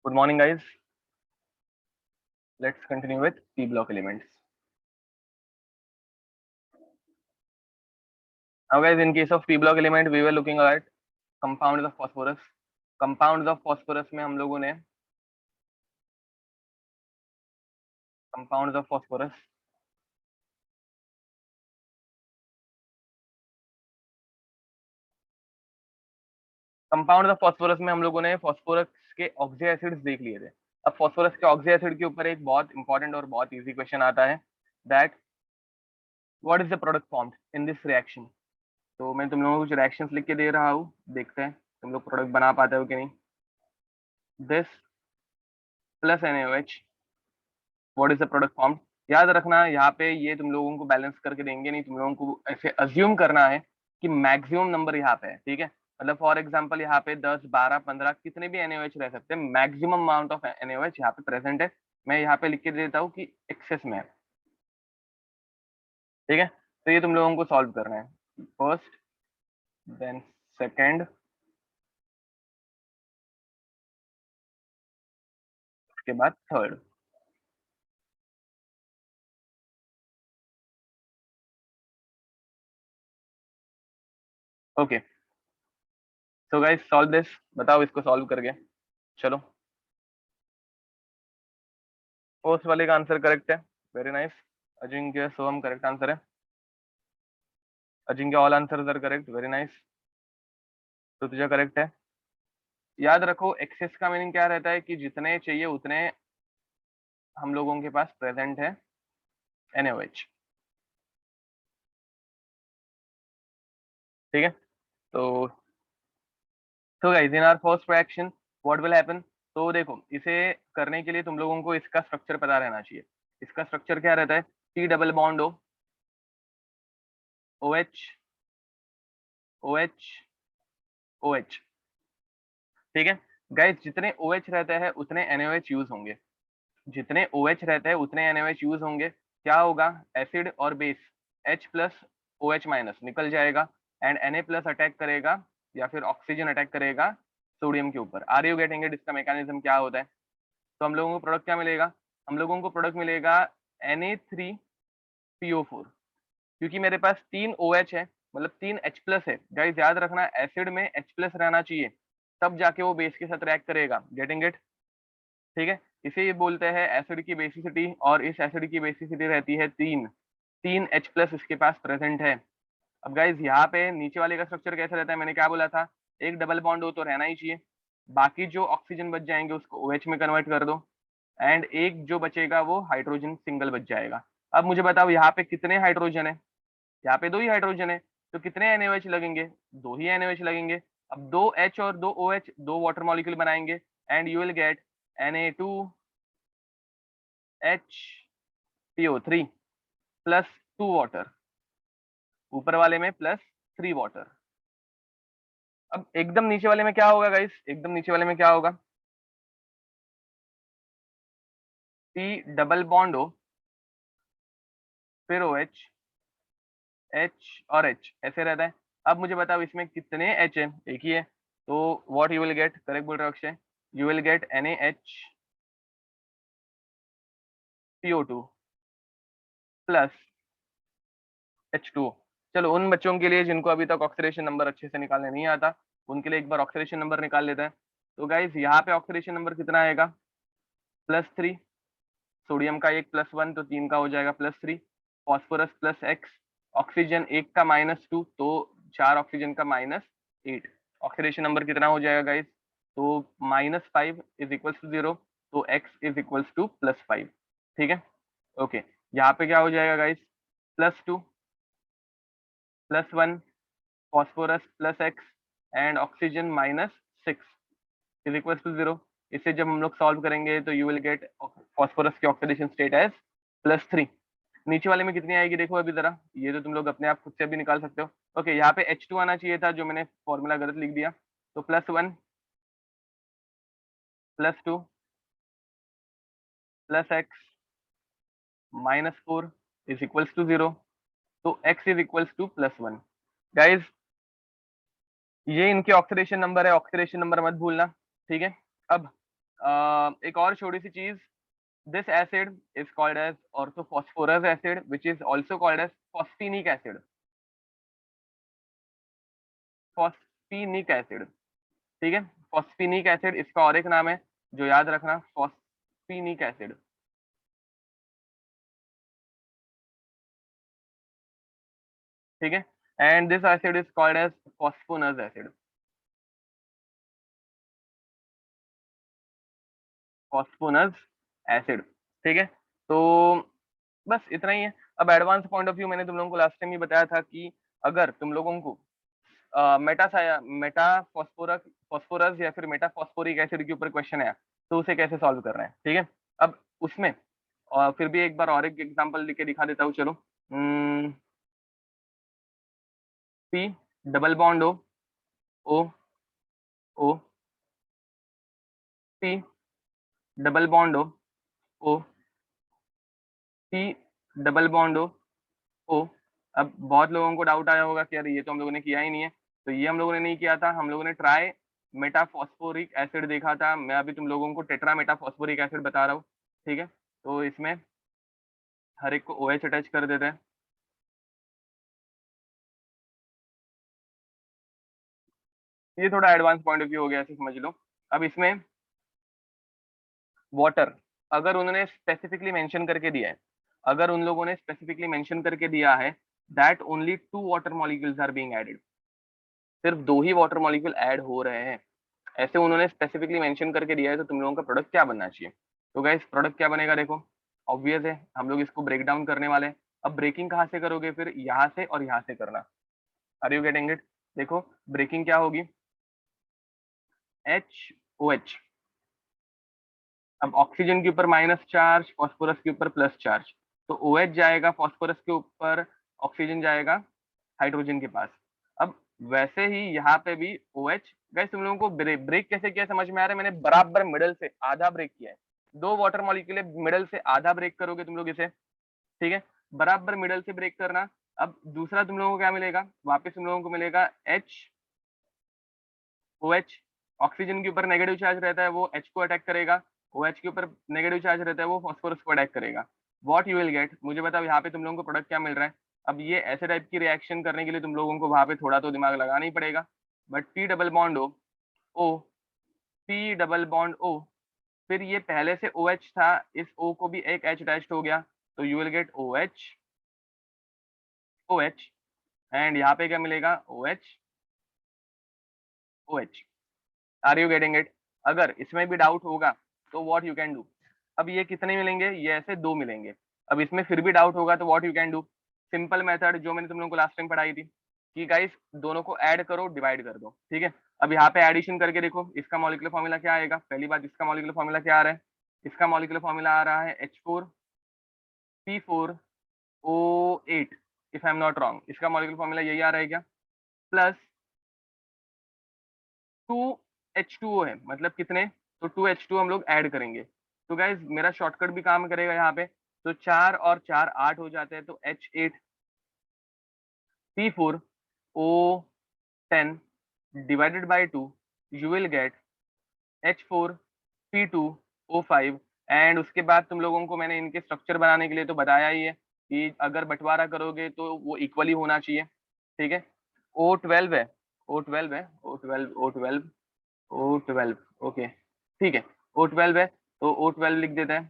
Good morning, guys. Let's continue with P block elements. Now, guys, in case of P block element, we were looking at compounds of phosphorus. Compounds of phosphorus में हम लोगों ने compounds of phosphorus compound of phosphorus में हम लोगों ने phosphorus के oxy acids देख लिए थे। अब फॉस्फोरस के ऑक्सी एसिड के ऊपर एक बहुत इंपॉर्टेंट और बहुत इजी क्वेश्चन आता है that what is the product formed in this reaction. तो मैं तुम लोगों को कुछ रिएक्शंस लिख के दे रहा हूँ, देखते हैं तुम लोग प्रोडक्ट बना पाते हो कि नहीं। This plus NaOH, what is the product formed. याद रखना यहाँ पे ये तुम लोगों को बैलेंस करके देंगे नहीं, तुम लोगों को ऐसे अज्यूम करना है कि मैक्सिमम नंबर यहाँ पे है, ठीक है। मतलब फॉर एग्जांपल यहाँ पे 10, 12, 15 कितने भी NaOH रह सकते हैं, मैक्सिमम अमाउंट ऑफ NaOH यहाँ पे प्रेजेंट है। मैं यहाँ पे लिख के देता हूँ कि एक्सेस में है, ठीक है। तो ये तुम लोगों को सॉल्व करना है, फर्स्ट देन सेकेंड, उसके बाद third. Okay, so guys solve this, बताओ इसको सॉल्व करके। चलो, फर्स्ट वाले का आंसर करेक्ट है, very nice. Ajinkya Soham correct answer है। Ajinkya all answers are correct, very nice. तो तुझे करेक्ट है। याद रखो एक्सेस का मीनिंग क्या रहता है कि जितने चाहिए उतने हम लोगों के पास प्रेजेंट है NaOH, ठीक है। तो guys in our first reaction what will happen. तो देखो इसे करने के लिए तुम लोगों को इसका स्ट्रक्चर पता रहना चाहिए। इसका स्ट्रक्चर क्या रहता है, C double bond O, OH OH OH, ठीक है। गाइस जितने OH रहते हैं उतने NaOH यूज होंगे, जितने OH रहते हैं उतने NaOH यूज होंगे। क्या होगा, एसिड और base H plus OH minus निकल जाएगा एंड Na प्लस अटैक करेगा या फिर ऑक्सीजन अटैक करेगा सोडियम के ऊपर। आर यू गेटिंग इट, इसका मैकेनिज्म क्या होता है। तो हम लोगों को प्रोडक्ट क्या मिलेगा, हम लोगों को प्रोडक्ट मिलेगा Na3PO4, क्योंकि मेरे पास 3 OH है, मतलब 3 H प्लस है। गाइस याद रखना एसिड में H प्लस रहना चाहिए, तब जाके वो बेस के साथ रिएक्ट करेगा। गेटिंग इट, ठीक है। इसे ये बोलते हैं एसिड की बेसिसिटी, और इस एसिड की बेसिसिटी रहती है 3 H प्लस इसके पास प्रेजेंट है। अब गाइज यहाँ पे नीचे वाले का स्ट्रक्चर कैसा रहता है, मैंने क्या बोला था, एक डबल बॉन्ड हो तो रहना ही चाहिए, बाकी जो ऑक्सीजन बच जाएंगे उसको OH में कन्वर्ट कर दो एंड एक जो बचेगा वो हाइड्रोजन सिंगल बच जाएगा। अब मुझे बताओ यहाँ पे कितने हाइड्रोजन है, यहाँ पे 2 ही हाइड्रोजन है, तो कितने NaOH लगेंगे, 2 ही NaOH लगेंगे। अब 2 H और 2 OH 2 वाटर मॉलिक्यूल बनाएंगे and you will gate Na2HPO3 plus 2 water, ऊपर वाले में प्लस 3 वाटर। अब एकदम नीचे वाले में क्या होगा गाइस, एकदम नीचे वाले में क्या होगा, C डबल बॉन्ड हो फिर OH H और H ऐसे रहता है। अब मुझे बताओ इसमें कितने H है, एक ही है। तो what you will gate, correct बोल रहे हो Akshay, you will gate NaHPO2 plus H2O। चलो उन बच्चों के लिए जिनको अभी तक ऑक्सीडेशन नंबर अच्छे से निकालने नहीं आता, उनके लिए एक बार ऑक्सीडेशन नंबर निकाल लेते हैं। तो गाइस यहाँ पे ऑक्सीडेशन नंबर कितना आएगा, +3। सोडियम का एक +1 तो 3 का हो जाएगा +3। फॉस्फोरस +X, ऑक्सीजन एक का -2 तो 4 ऑक्सीजन का -8। ऑक्सीडेशन नंबर कितना हो जाएगा गाइस, तो -5 इज इक्वल्स टू 0, तो X इज इक्वल्स टू +5, ठीक है। ओके, यहाँ पे क्या हो जाएगा guys, +2 +1 phosphorus +X and oxygen -6 is equal to 0। इसे जब हम लोग सॉल्व करेंगे तो यू विल गेट फॉस्फोरस की ऑक्सीडेशन स्टेट एज +3। नीचे वाले में कितनी आएगी देखो अभी जरा, ये तो तुम लोग अपने आप खुद से भी निकाल सकते हो। ओके, यहाँ पे H2 आना चाहिए था, जो मैंने फॉर्मूला गलत लिख दिया। तो +1 +2 +X -4 इज इक्वल्स टू 0, तो X is equals to +1। Guys ये इनके ऑक्सीडेशन नंबर है, ऑक्सीडेशन नंबर मत भूलना, ठीक है। अब एक और छोटी सी चीज, this acid is called as orthophosphorus acid, which is also called as phosphenic acid. phosphenic acid, ठीक है, phosphenic acid इसका और एक नाम है जो याद रखना, phosphenic acid. ठीक है, and this acid is called as phosphonous acid. phosphonous acid, ठीक है, तो बस इतना ही है. अब एडवांस पॉइंट ऑफ व्यू मैंने तुम लोगों को लास्ट टाइम ही बताया था कि अगर तुम लोगों को मेटा फॉस्फोरस या फिर मेटा फॉस्फोरिक एसिड के ऊपर क्वेश्चन है तो उसे कैसे सॉल्व कर रहे हैं. ठीक है, अब उसमें फिर भी एक बार और एक एग्जांपल लिख के दिखा देता हूँ. चलो, P double bond O O O P double bond O P double bond O. अब बहुत लोगों को डाउट आया होगा कि यार ये तो हम लोगों ने किया ही नहीं है. तो ये हम लोगों ने नहीं किया था, हम लोगों ने ट्राई मेटाफॉस्फोरिक एसिड देखा था. मैं अभी तुम लोगों को टेट्रा मेटाफॉस्फोरिक एसिड बता रहा हूँ. ठीक है, तो इसमें हर एक को OH अटैच कर देते हैं. ये थोड़ा एडवांस पॉइंट ऑफ व्यू हो गया, ऐसे समझ लो. अब इसमें वाटर अगर उन्होंने स्पेसिफिकली मेंशन करके दिया है, अगर उन लोगों ने स्पेसिफिकली मेंशन करके दिया है that only 2 water molecules are being added, सिर्फ 2 ही वाटर मॉलिक्यूल ऐड हो रहे हैं, ऐसे उन्होंने स्पेसिफिकली मेंशन करके दिया है, तो तुम लोगों का प्रोडक्ट क्या बनना चाहिए. तो गाइस प्रोडक्ट क्या बनेगा, देखो ऑब्वियस है, हम लोग इसको ब्रेक डाउन करने वाले हैं. अब ब्रेकिंग कहाँ से करोगे, फिर यहाँ से और यहाँ से करना. Are you getting it. देखो ब्रेकिंग क्या होगी, HOH. अब ऑक्सीजन के ऊपर माइनस चार्ज, फॉस्फोरस के ऊपर प्लस चार्ज, तो OH जाएगा फॉस्फोरस के ऊपर, ऑक्सीजन जाएगा हाइड्रोजन के पास. अब वैसे ही यहाँ पे भी OH. गाइस तुम लोगों को ब्रेक कैसे किया समझ में आ रहा है, मैंने बराबर मिडल से आधा ब्रेक किया है. 2 वाटर मॉलिक्यूल मिडल से आधा ब्रेक करोगे तुम लोग इसे. ठीक है, बराबर मिडल से ब्रेक करना. अब दूसरा तुम लोगों को क्या मिलेगा, वापस तुम लोगों को मिलेगा HOH. ऑक्सीजन के ऊपर नेगेटिव चार्ज रहता है, वो H को अटैक करेगा. OH के ऊपर नेगेटिव चार्ज रहता है, वो फॉस्फोरस को अटैक करेगा. व्हाट यू विल गेट, मुझे बताओ यहाँ पे तुम लोगों को प्रोडक्ट क्या मिल रहा है. अब ये ऐसे टाइप की रिएक्शन करने के लिए तुम लोगों को वहां पे थोड़ा तो दिमाग लगाना ही पड़ेगा. But P double bond O P double bond O, फिर ये पहले से OH था, इस O को भी एक H अटैच्ड हो गया, तो you will get OH. And यहाँ पे क्या मिलेगा, OH. Are you getting it. अगर इसमें भी डाउट होगा तो व्हाट यू कैन डू. अब ये कितने मिलेंगे, ये ऐसे 2 मिलेंगे. अब इसमें फिर भी डाउट होगा तो what you can do. Simple method जो मैंने तुम लोगों को लास्ट टाइम पढ़ाई थी कि गाइस दोनों को ऐड करो, डिवाइड कर दो. ठीक है, अब यहाँ पे एडिशन करके देखो इसका मॉलिक्यूलर फॉर्मूला क्या आएगा. पहली बात, इसका मॉलिक्यूलर फॉर्मूला क्या आ रहा है, इसका मॉलिक्यूलर फॉर्मूला आ रहा है H4P4O8 if I am not wrong. इसका मॉलिक्यूलर फॉर्मूला यही आ रहा है क्या, प्लस 2H2O है, मतलब कितने, तो 2H2 हम लोग ऐड करेंगे. तो गाइज मेरा शॉर्टकट भी काम करेगा यहाँ पे, तो 4 और 4 8 हो जाते हैं, तो H8P4O10 divided by 2 you will gate H4P2O5. And उसके बाद तुम लोगों को मैंने इनके स्ट्रक्चर बनाने के लिए तो बताया ही है कि अगर बंटवारा करोगे तो वो इक्वली होना चाहिए. ठीक है, O12 है, O12 है, O12 O12 O12. ओके ठीक है, O12 है, तो O12 लिख देते हैं.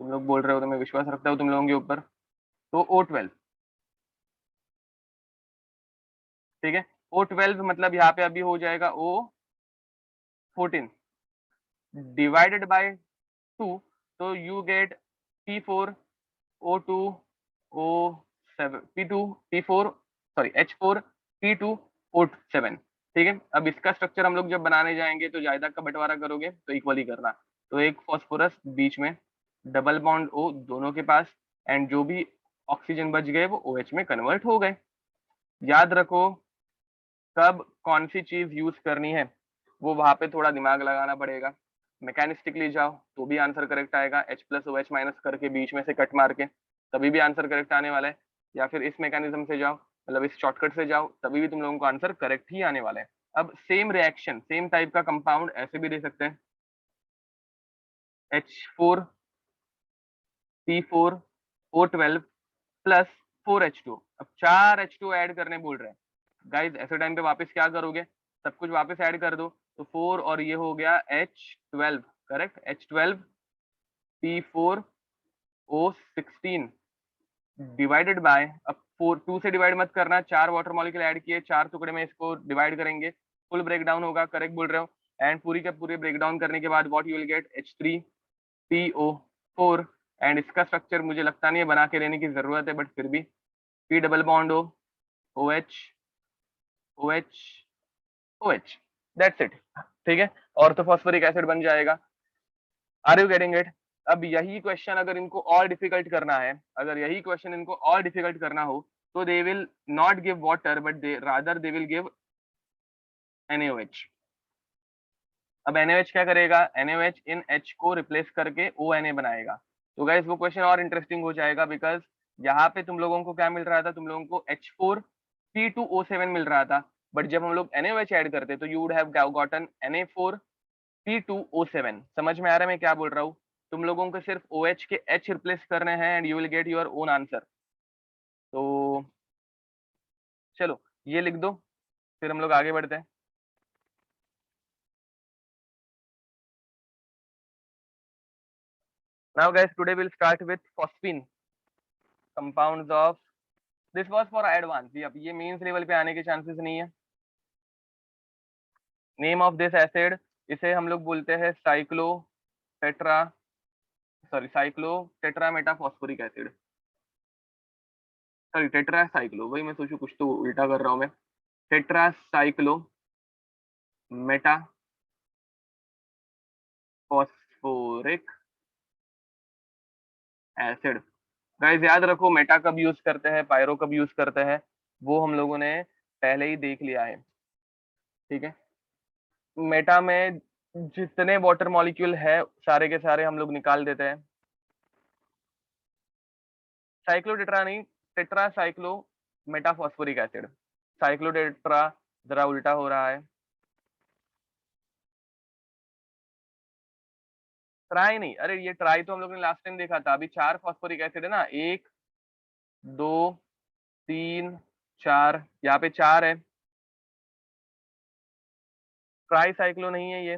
तुम लोग बोल रहे हो तो मैं विश्वास रखता हूँ तुम लोगों के ऊपर. तो O12, ठीक है, O12 मतलब यहाँ पे अभी हो जाएगा O14 डिवाइडेड बाय 2, तो you get P4O2O7 P4 sorry H4P2O7. ठीक है, अब इसका स्ट्रक्चर हम लोग जब बनाने जाएंगे तो जायदा का बंटवारा करोगे तो इक्वली करना. तो एक फॉस्फोरस बीच में, डबल बॉन्ड O दोनों के पास, एंड जो भी ऑक्सीजन बच गए वो OH में कन्वर्ट हो गए. याद रखो कब कौन सी चीज यूज करनी है वो वहां पे थोड़ा दिमाग लगाना पड़ेगा. मैकेनिस्टिकली जाओ तो भी आंसर करेक्ट आएगा, H प्लस OH माइनस करके बीच में से कट मार के तभी भी आंसर करेक्ट आने वाला है. या फिर इस मैकेनिज्म से जाओ, मतलब इस शॉर्टकट से जाओ, तभी भी तुम लोगों को आंसर करेक्ट ही आने वाला है. अब सेम रिएक्शन सेम टाइप का कंपाउंड ऐसे भी दे सकते हैं. H4P4O12 plus 4H2। अब 4H2 ऐड करने बोल रहे हैं गाइज। ऐसे टाइम पे वापस क्या करोगे, सब कुछ वापस ऐड कर दो। तो 4 और ये हो गया H12, correct, H12P4O16 divided by, अब 2 से डिवाइड मत करना, 4 वाटर मॉलिक्यूल ऐड किए, 4 टुकड़े में इसको डिवाइड करेंगे, फुल ब्रेक डाउन होगा, करेक्ट बोल रहे हो। एंड पूरी के पूरी ब्रेक डाउन करने के बाद what you will gate, H3PO4। And इसका स्ट्रक्चर मुझे लगता नहीं है बना के लेने की जरूरत है, बट फिर भी P double bond O, OH OH OH, that's it, ठीक है। और तो फॉस्फोरिक एसिड बन जाएगा। Are you getting it? अब यही क्वेश्चन अगर इनको और डिफिकल्ट करना है, अगर यही क्वेश्चन इनको और डिफिकल्ट करना हो, तो they will not give water but they rather they will give NaOH। अब NaOH क्या करेगा, NaOH इन H को रिप्लेस करके ONA बनाएगा। तो गाइस वो क्वेश्चन और इंटरेस्टिंग हो जाएगा, बिकॉज यहाँ पे तुम लोगों को क्या मिल रहा था, तुम लोगों को H4P2O7 मिल रहा था, बट जब हम लोग NaOH ऐड करते तो you would have gotten Na4P2O7। समझ में आ रहा है मैं क्या बोल रहा हूँ? तुम लोगों को सिर्फ OH के H रिप्लेस करने हैं and you will get your own answer. तो चलो ये लिख दो, फिर हम लोग आगे बढ़ते हैं। Now guys, today we'll start with phosphine compounds of, this was for advanced, अब ये मेंस लेवल पे आने के चांसेस नहीं है। नेम ऑफ दिस एसिड, इसे हम लोग बोलते हैं tetra cyclo tetra metaphosphoric acid, sorry tetra cyclo, वही मैं सोचू कुछ तो उल्टा कर रहा हूँ मैं। Tetra cyclo metaphosphoric acid. Guys याद रखो, मेटा कब यूज करते हैं, पायरो कब यूज करते हैं, वो हम लोगों ने पहले ही देख लिया है, ठीक है। मेटा में जितने वाटर मॉलिक्यूल है सारे के सारे हम लोग निकाल देते हैं। साइक्लोटेट्रा नहीं, टेट्रा साइक्लो मेटाफॉस्फोरिक एसिड। साइक्लोटेट्रा जरा उल्टा हो रहा है, ट्राई नहीं, अरे ये ट्राई तो हम लोग ने लास्ट टाइम देखा था। अभी 4 फॉस्फोरिक एसिड है ना, 1 2 3 4, यहाँ पे 4 है। ट्राई साइक्लो नहीं है ये।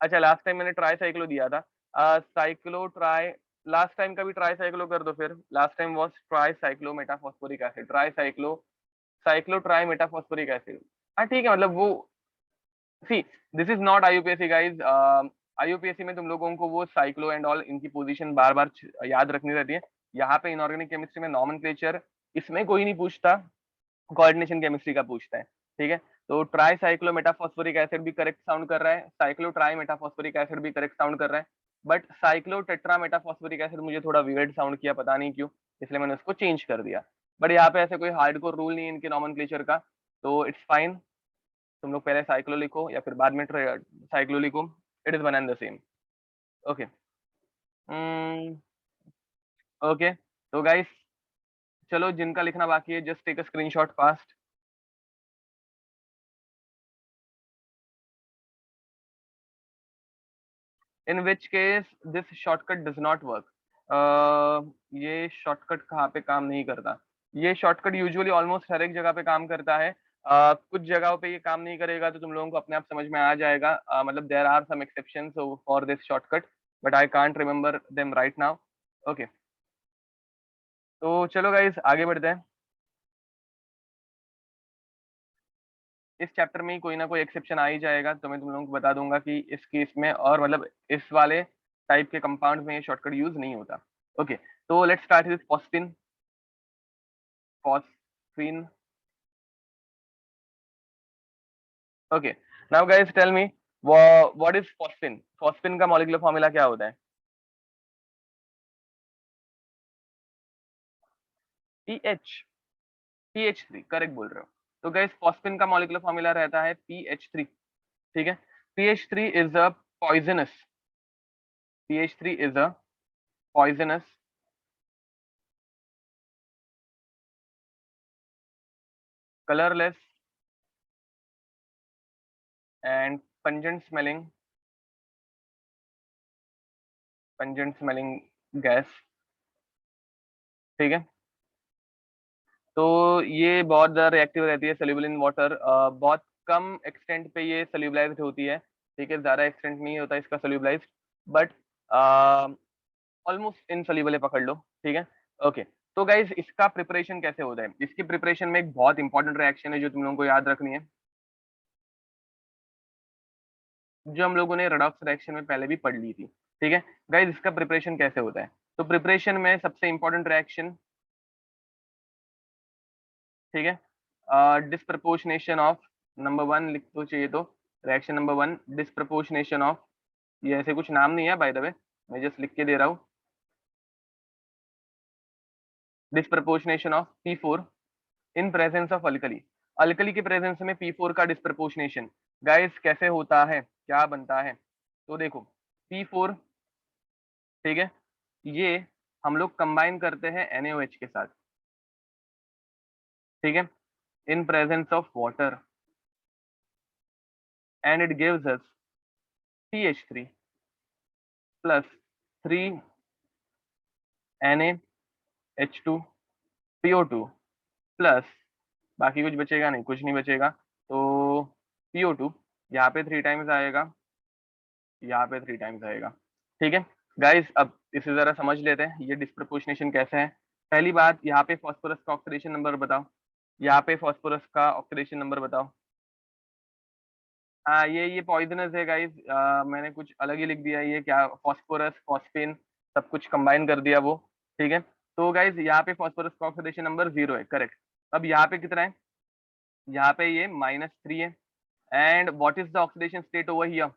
अच्छा लास्ट टाइम मैंने ट्राई साइक्लो दिया था, साइक्लो ट्राई, लास्ट टाइम का भी ट्राई साइक्लो कर दो फिर। Last time was try cyclo metaphosphoric acid, try cyclo cyclo try metaphosphoric acid. हाँ ठीक है, मतलब वो, see this is not IUPAC guys. IUPAC में तुम लोगों को वो साइक्लो एंड ऑल इनकी पोजीशन बार बार याद रखनी रहती है। यहाँ पे इनऑर्गेनिक केमिस्ट्री में नॉमेनक्लेचर इसमें कोई नहीं पूछता, कोऑर्डिनेशन केमिस्ट्री का पूछता है, ठीक है। तो ट्राई साइक्लो मेटाफॉस्फोरिक एसिड भी करेक्ट साउंड कर रहा है, साइक्लो ट्राई मेटाफॉस्फोरिक एसिड भी करेक्ट साउंड कर रहा है, but cyclo tetra metaphosphoric acid मुझे थोड़ा वियर्ड साउंड किया, पता नहीं क्यों, इसलिए मैंने उसको चेंज कर दिया। बट यहाँ पे ऐसे कोई हार्डकोर रूल नहीं है इनके नॉमेनक्लेचर का, तो इट्स फाइन। तुम लोग पहले साइक्लो लिखो या फिर बाद में साइक्लो लिखो, it is one and the same. Okay, okay. तो गाइस चलो, जिनका लिखना बाकी है just take a screenshot fast. In which case this shortcut does not work. ये शॉर्टकट कहाँ पे काम नहीं करता? ये शॉर्टकट यूजुअली ऑलमोस्ट हर एक जगह पे काम करता है। कुछ जगहों पे ये काम नहीं करेगा, तो तुम लोगों को अपने आप समझ में आ जाएगा। मतलब there are some exceptions for this shortcut, but I can't remember them right now. Okay, तो चलो गाइस आगे बढ़ते हैं। इस चैप्टर में ही कोई ना कोई एक्सेप्शन आ ही जाएगा, तो मैं तुम लोगों को बता दूंगा कि इस केस में, और मतलब इस वाले टाइप के कंपाउंड में ये शॉर्टकट यूज नहीं होता। ओके, तो let's start with phosphine. Phosphine, okay. Now guys tell me what is phosphine. Phosphine का मॉलिक्यूलर फॉर्मूला क्या होता है? पीएच, PH3, करेक्ट बोल रहे हो। तो गाइस फॉस्फिन का मॉलिक्यूलर फॉर्मूला रहता है PH3, ठीक है। PH3 is a poisonous, PH3 is a poisonous colorless and pungent smelling pungent smelling gas, ठीक है। तो ये बहुत ज़्यादा रिएक्टिव रहती है, सोल्यूबल इन वाटर, बहुत कम एक्सटेंट पे ये सोल्यूबलाइज्ड होती है, ठीक है, ज़्यादा एक्सटेंट नहीं होता इसका सोल्यूबलाइज्ड, बट ऑलमोस्ट इनसॉल्युबल है, पकड़ लो, ठीक है। ओके, तो गाइज इसका प्रिपरेशन कैसे होता है? इसकी प्रिपरेशन में एक बहुत इंपॉर्टेंट रिएक्शन है जो तुम लोगों को याद रखनी है, जो हम लोगों ने रेडॉक्स रिएक्शन में पहले भी पढ़ ली थी, ठीक है। गाइज इसका प्रिपरेशन कैसे होता है? तो प्रिपरेशन में सबसे इंपॉर्टेंट रिएक्शन, ठीक है, डिस्प्रपोर्शनेशन ऑफ, नंबर वन लिख तो चाहिए, तो reaction number one disproportionation of, ये ऐसे कुछ नाम नहीं है बाय द वे, मैं जस्ट लिख के दे रहा हूँ, disproportionation of P4 in presence of alkali, alkali के प्रेजेंस में P4 का डिस्प्रपोर्शनेशन गाइस कैसे होता है, क्या बनता है? तो देखो P4, ठीक है, ये हम लोग कंबाइन करते हैं NaOH के साथ, ठीक है, in presence of water, and it gives us CH3 plus 3 NaH2 PO2 plus, बाकी कुछ बचेगा नहीं, कुछ नहीं बचेगा, तो PO2 यहाँ पे 3 टाइम्स आएगा, यहाँ पे 3 टाइम्स आएगा, ठीक है। गाइस अब इसे जरा समझ लेते हैं ये डिस्प्रपोर्शनेशन कैसे है। पहली बात, यहाँ पे फास्फोरस का ऑक्सीडेशन नंबर बताओ, यहाँ पे फास्फोरस का ऑक्सीडेशन नंबर बताओ। हाँ, ये पॉइजनस है गाइस, मैंने कुछ अलग ही लिख दिया, ये क्या फास्फोरस फॉस्फेन सब कुछ कंबाइन कर दिया वो, ठीक है। तो गाइस यहाँ पे फास्फोरस का ऑक्सीडेशन नंबर 0 है, करेक्ट। अब यहाँ पे कितना है? यहाँ पे ये -3 है, and what is the oxidation state over here?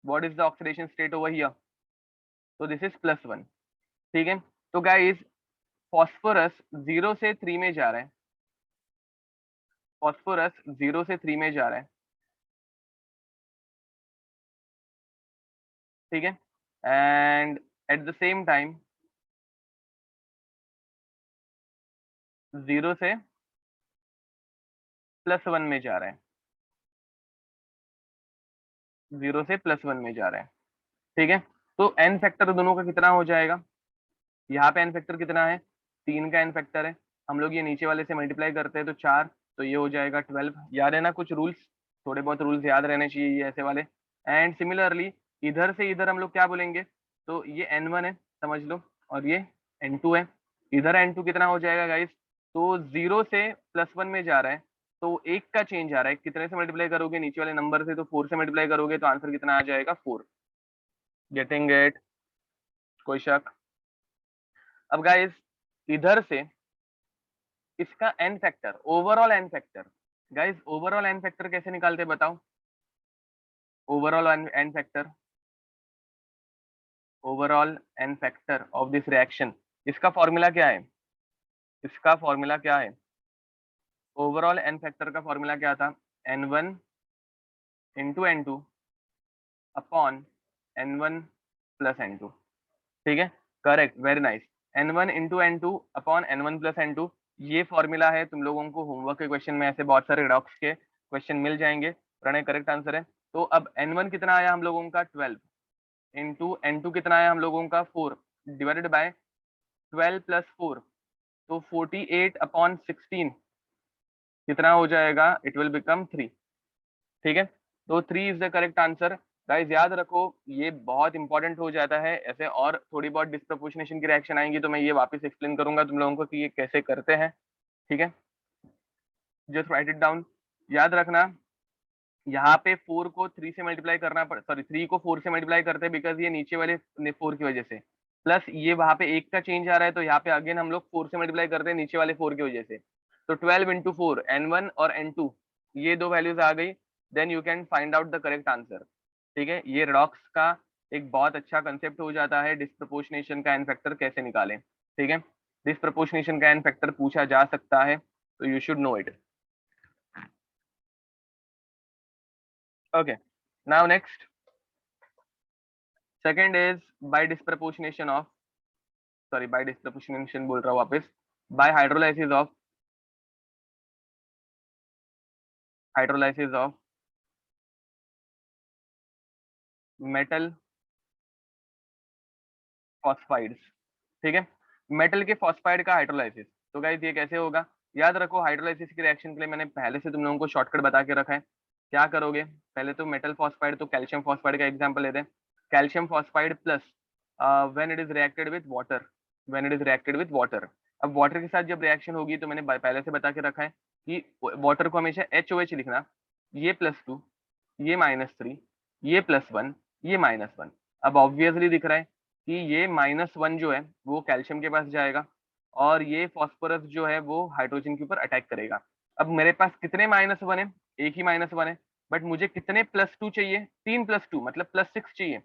What is the oxidation state over here? तो दिस इज +1, ठीक है। तो गाइस फॉस्फोरस 0 से 3 में जा रहा है, फॉस्फोरस 0 से 3 में जा रहा है, ठीक है, and eight the same time 0 से +1 में जा रहा है, 0 से +1 में जा रहा है, ठीक है। तो एन फैक्टर दोनों का कितना हो जाएगा? यहाँ पे एन फैक्टर कितना है? 3 का एन फैक्टर है, हम लोग ये नीचे वाले से मल्टीप्लाई करते हैं तो 4, तो ये हो जाएगा 12। याद है ना कुछ रूल्स, थोड़े बहुत रूल्स याद रहने चाहिए ये ऐसे वाले। एंड सिमिलरली इधर से इधर हम लोग क्या बोलेंगे? तो ये N1 है समझ लो, और ये N2 है, इधर N2 कितना हो जाएगा गाइस? तो 0 से +1 में जा रहा है, तो एक का चेंज आ रहा है, कितने से मल्टीप्लाई करोगे नीचे वाले नंबर से? तो 4 से मल्टीप्लाई करोगे तो आंसर कितना आ जाएगा? 4। Getting it? कोई शक? अब गाइस इधर से इसका N factor, overall N factor, guys overall N factor कैसे निकालते हैं बताओ? Overall N factor, overall N factor of this reaction, इसका फॉर्मूला क्या है? इसका फॉर्मूला क्या है? ओवरऑल एन फैक्टर का फॉर्मूला क्या था? N1 into N2 upon N1 plus N2, ठीक है, correct, very nice. N1 into N2 upon N1 plus N2, ये फॉर्मूला है, तुम लोगों को होमवर्क के क्वेश्चन में ऐसे बहुत सारे रिडॉक्स के क्वेश्चन मिल जाएंगे, प्रणय करेक्ट आंसर है। तो अब N1 कितना आया हम लोगों का? 12 इंटू N2 कितना आया हम लोगों का? 4 डिवाइडेड बाय 12 प्लस 4, तो 48 अपॉन 16 कितना हो जाएगा? इट विल बिकम 3, ठीक है। तो 3 is the correct answer. Guys याद रखो ये बहुत इंपॉर्टेंट हो जाता है ऐसे, और थोड़ी बहुत डिस्प्रपोर्शनेशन की रिएक्शन आएंगी तो मैं ये वापस एक्सप्लेन करूंगा तुम लोगों को कि ये कैसे करते हैं, ठीक है। जस्ट राइट इट डाउन, याद रखना यहाँ पे 4 को 3 से मल्टीप्लाई करना पड़, सॉरी 3 को 4 से मल्टीप्लाई करते हैं बिकॉज ये नीचे वाले 4 की वजह से, प्लस ये वहां पे एक का चेंज आ रहा है तो यहाँ पे अगेन हम लोग 4 से मल्टीप्लाई करते हैं नीचे वाले 4 की वजह से, तो 12 इंटू 4 N1 और N2, ये दो वैल्यूज आ गई, then you can find out the correct answer, ठीक है। ये रेडॉक्स का एक बहुत अच्छा कंसेप्ट हो जाता है, डिस्प्रपोर्शनेशन का एन फैक्टर कैसे निकालें, ठीक है। डिस्प्रपोर्शनेशन का एन फैक्टर पूछा जा सकता है, तो you should know it. Okay, now next, second is by disproportionation of, sorry by disproportionation बोल रहा हूँ वापस, by hydrolysis of, hydrolysis of metal phosphides, ठीक है, मेटल के फॉस्फाइड का हाइड्रोलाइसिस। तो गाइस ये कैसे होगा, याद रखो हाइड्रोलाइसिस की रिएक्शन के लिए मैंने पहले से तुम लोगों को शॉर्टकट बता के रखा है। क्या करोगे, पहले तो मेटल फॉस्फाइड तो कैल्शियम फॉस्फाइड का एग्जांपल लेते हैं। Calcium phosphide plus when it is reacted with water, when it is reacted with water. अब वाटर के साथ जब रिएक्शन होगी तो मैंने पहले से बता के रखा है कि वाटर को हमेशा HOH लिखना, ये +2, ये -3, ये +1, ये -1। अब ऑब्वियसली दिख रहा है कि ये -1 जो है वो कैल्शियम के पास जाएगा और ये फास्फोरस जो है वो हाइड्रोजन के ऊपर अटैक करेगा। अब मेरे पास कितने -1 है, एक ही -1 है, बट मुझे कितने +2 चाहिए, 3 +2 मतलब +6 चाहिए।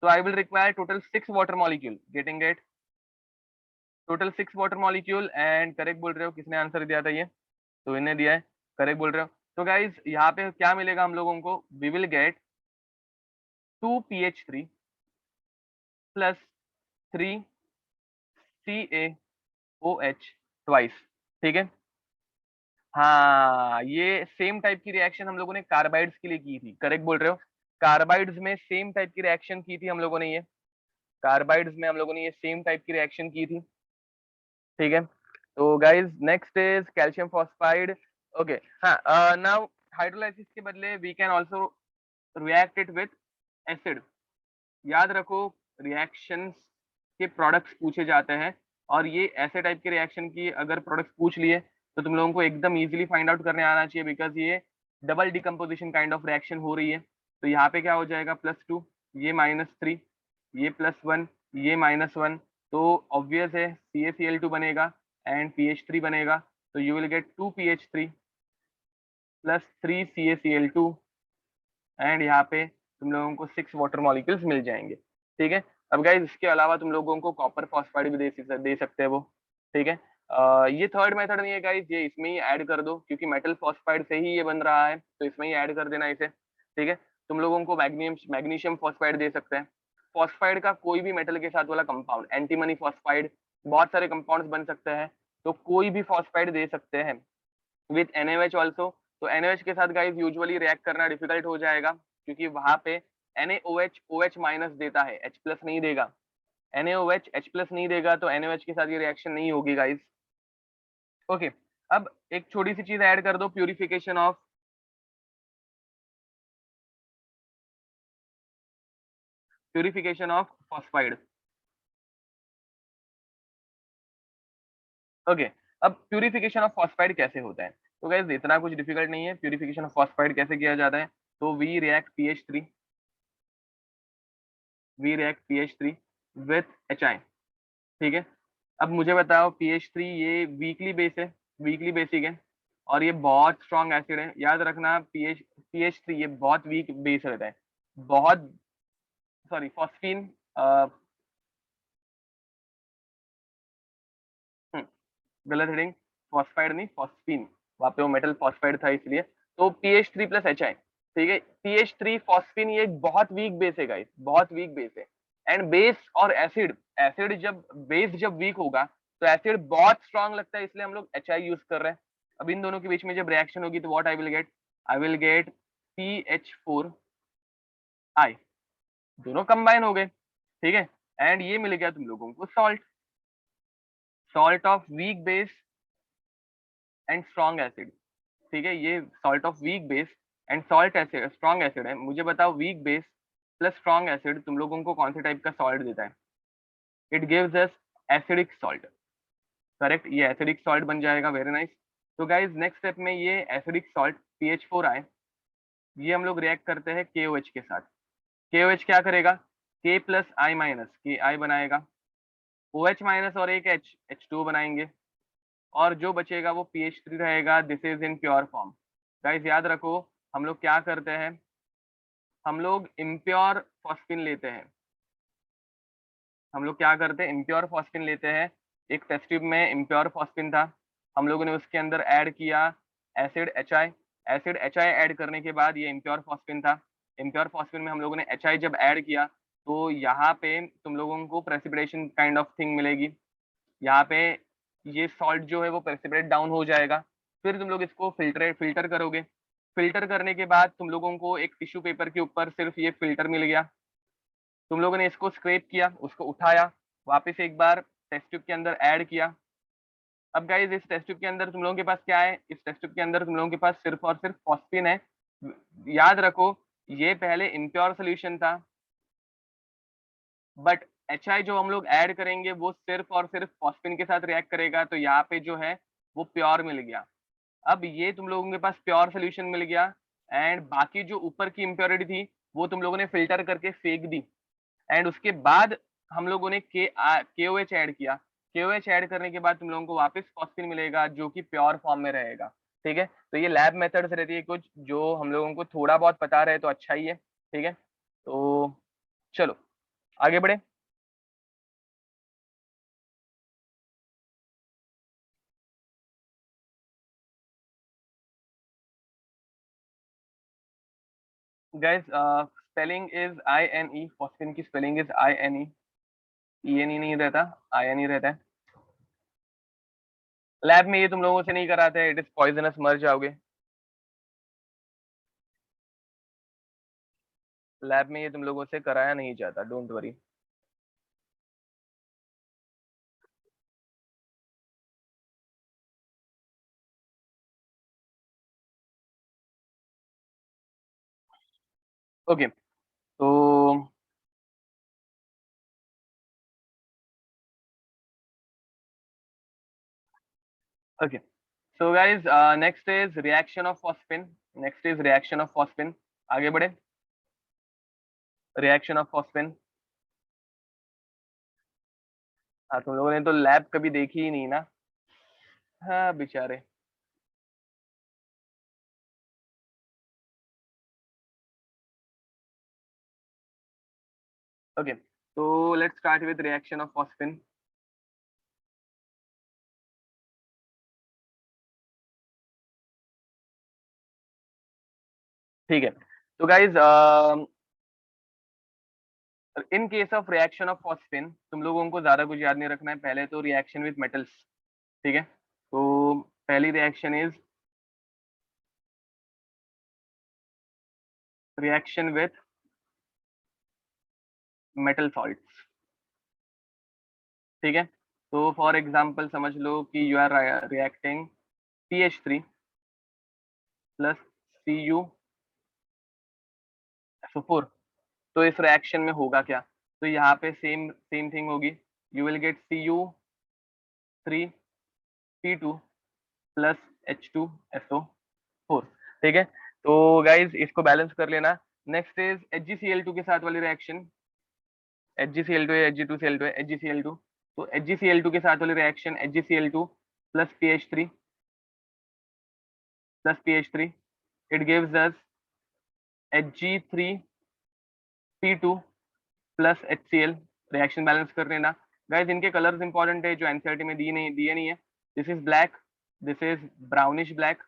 तो I will require total 6 water molecule, getting it, total 6 water molecule. And correct बोल रहे हो, किसने आंसर दिया था ये, तो इन्हें दिया है, करेक्ट बोल रहे हो। तो गाइज यहाँ पे क्या मिलेगा हम लोगों को, we will get 2PH3 plus 3CaOH twice, ठीक है। हाँ, ये सेम टाइप की रिएक्शन हम लोगों ने कार्बाइड्स के लिए की थी, करेक्ट बोल रहे हो। कार्बाइड्स में सेम टाइप की रिएक्शन की थी हम लोगों ने, ये कार्बाइड्स में हम लोगों ने ये सेम टाइप की रिएक्शन की थी, ठीक है। तो guys next is calcium phosphide. Okay, हाँ, नाउ हाइड्रोलाइसिस के बदले we can also react it with acid. याद रखो रिएक्शंस के प्रोडक्ट्स पूछे जाते हैं और ये ऐसे टाइप के रिएक्शन की अगर प्रोडक्ट्स पूछ लिए तो तुम लोगों को एकदम इजीली फाइंड आउट करने आना चाहिए, बिकॉज ये double decomposition kind of reaction हो रही है। तो यहाँ पे क्या हो जाएगा, +2, ये -3, ये +1, ये -1, तो ऑब्वियस है CaCl2 बनेगा एंड PH3 बनेगा। तो you will get 2PH3 plus 3CaCl2 and यहाँ पे तुम लोगों को 6 वाटर मॉलिक्यूल्स मिल जाएंगे, ठीक है। अब गाइस इसके अलावा तुम लोगों को कॉपर फॉस्फाइड भी दे सकते हैं वो, ठीक है। ये थर्ड मेथड नहीं है गाइस, ये इसमें ही ऐड कर दो क्योंकि मेटल फॉस्फाइड से ही ये बन रहा है, तो इसमें ही ऐड कर देना इसे, ठीक है। तुम लोगों को मैग्नीशियम फॉस्फाइड दे सकते हैं। फॉस्फाइड का कोई भी मेटल के साथ वाला कंपाउंड, एंटीमनी फॉस्फाइड, बहुत सारे कंपाउंड्स बन सकते हैं, तो कोई भी फॉस्फाइड दे सकते हैं विथ NaOH ऑल्सो। तो NaOH के साथ गाइस यूजुअली रिएक्ट करना डिफिकल्ट हो जाएगा क्योंकि वहां पे NaOH OH माइनस देता है, H प्लस नहीं देगा। NaOH H प्लस नहीं देगा तो NaOH के साथ ये रिएक्शन नहीं होगी गाइस, ओके। अब एक छोटी सी चीज ऐड कर दो, प्यूरिफिकेशन ऑफ फॉस्फाइड, ओके। अब प्यूरिफिकेशन ऑफ फॉस्फाइड कैसे होता है, तो गाइस इतना कुछ डिफिकल्ट नहीं है। प्यूरिफिकेशन ऑफ फॉस्फाइड कैसे किया जाता है, तो we react PH3 with HI, ठीक है। अब मुझे बताओ PH3 ये वीकली बेस है, वीकली बेसिक है और ये बहुत स्ट्रॉन्ग एसिड है। याद रखना PH3 ये बहुत वीक बेस रहता है, बहुत, सॉरी फॉस्फीन, गलत हेडिंग, फॉस्फाइड नहीं फॉस्फीन, वहां पे वो मेटल फॉस्फाइड था इसलिए। तो PH3 प्लस HI, ठीक है। PH3 फॉस्फीन ये एक बहुत वीक बेस है गाइस, बहुत वीक बेस है। एंड बेस और एसिड, एसिड जब बेस जब वीक होगा तो एसिड बहुत स्ट्रांग लगता है, इसलिए हम लोग HI यूज कर रहे हैं। अब इन दोनों के बीच में जब रिएक्शन होगी तो what I will get CH4I, दोनों कंबाइन हो गए, ठीक है। एंड ये मिल गया तुम लोगों को salt, salt of weak base and strong acid, ठीक है। ये salt of weak base and salt acid, strong acid है। मुझे बताओ weak base plus strong acid तुम लोगों को कौन से टाइप का सॉल्ट देता है, it gives us acidic salt, correct, ये एसिडिक सॉल्ट बन जाएगा, वेरी नाइस। तो गाइज नेक्स्ट स्टेप में ये एसिडिक सॉल्ट PH4I, ये हम लोग रिएक्ट करते हैं KOH के साथ। KOH क्या करेगा, K plus I minus KI बनाएगा, OH माइनस और एक H2 बनाएंगे और जो बचेगा वो PH3 रहेगा। This is in pure form. Guys याद रखो हम लोग क्या करते हैं, हम लोग इम्प्योर फॉस्फिन लेते हैं, हम लोग क्या करते हैं, इम्प्योर फॉस्फिन लेते हैं। एक टेस्ट ट्यूब में इम्प्योर फॉस्फिन था, हम लोगों ने उसके अंदर ऐड किया acid HI, acid HI add करने के बाद ये इम्प्योर फॉस्फिन था। इम्प्योर फॉस्फिन में हम लोगों ने HI जब ऐड किया तो यहाँ पे तुम लोगों को प्रेसिपिटेशन काइंड ऑफ थिंग मिलेगी, यहाँ पे ये सॉल्ट जो है वो प्रेसिपिटेट डाउन हो जाएगा। फिर तुम लोग इसको फिल्टर करोगे, फिल्टर करने के बाद तुम लोगों को एक टिश्यू पेपर के ऊपर सिर्फ ये फिल्टर मिल गया, तुम लोगों ने इसको स्क्रैप किया, उसको उठाया, वापस एक बार टेस्ट ट्यूब के अंदर ऐड किया। अब गाइज इस टेस्ट ट्यूब के अंदर तुम लोगों के पास क्या है, इस टेस्ट ट्यूब के अंदर तुम लोगों के पास सिर्फ और सिर्फ फॉस्फिन है। याद रखो ये पहले इम्प्योर सोल्यूशन था, बट HI जो हम लोग ऐड करेंगे वो सिर्फ और सिर्फ फॉस्फिन के साथ रिएक्ट करेगा, तो यहाँ पे जो है वो प्योर मिल गया। अब ये तुम लोगों के पास प्योर सोल्यूशन मिल गया, एंड बाकी जो ऊपर की इम्प्योरिटी थी वो तुम लोगों ने फिल्टर करके फेंक दी, एंड उसके बाद हम लोगों ने KOH ऐड किया। KOH ऐड करने के बाद तुम लोगों को वापस फॉस्फिन मिलेगा जो कि प्योर फॉर्म में रहेगा। ठीक है, तो ये लैब मेथड्स रहती है कुछ जो हम लोगों को थोड़ा बहुत पता रहे तो अच्छा ही है। ठीक है, तो चलो आगे बढ़े। Guys spelling is INE, phosphine की स्पेलिंग इज INE, ENE नहीं रहता, INE रहता है। लैब में ये तुम लोगों से नहीं कराते, इट इज पॉइजनस, मर जाओगे। लैब में ये तुम लोगों से कराया नहीं जाता, डोंट वरी। ओके, तो okay, so guys next is reaction of phosphine. Next is reaction of phosphine. आगे बढ़े। रिएक्शन ऑफ फॉस्फिन, हाँ तुम लोगों ने तो लैब कभी देखी ही नहीं ना, हाँ बेचारे। ओके, तो let's start with reaction of phosphine. ठीक है, तो guys in case of reaction of phosphine तुम लोगों को ज्यादा कुछ याद नहीं रखना है। पहले तो रिएक्शन विद मेटल्स। ठीक है, तो पहली reaction is reaction with metal salts. ठीक है, तो फॉर एग्जांपल समझ लो कि you are reacting PH3 plus CuSO4। तो इस रिएक्शन में होगा क्या, तो यहाँ पे सेम सेम थिंग होगी। You will gate Cu3P2 plus H2SO4। ठीक है, तो गाइज इसको बैलेंस कर लेना। नेक्स्ट इज HgCl2 के साथ वाली रिएक्शन। HgCl2 है, Hg2Cl2 है, HgCl2। तो HgCl2 के साथ वाली reaction HgCl2 plus PH3 it gives us Hg3P2 plus HCl। Reaction balance कर लेना। गाइज इनके कलर्स इंपॉर्टेंट है जो एनसीईआरटी में दिए नहीं है। This is black, this is brownish black.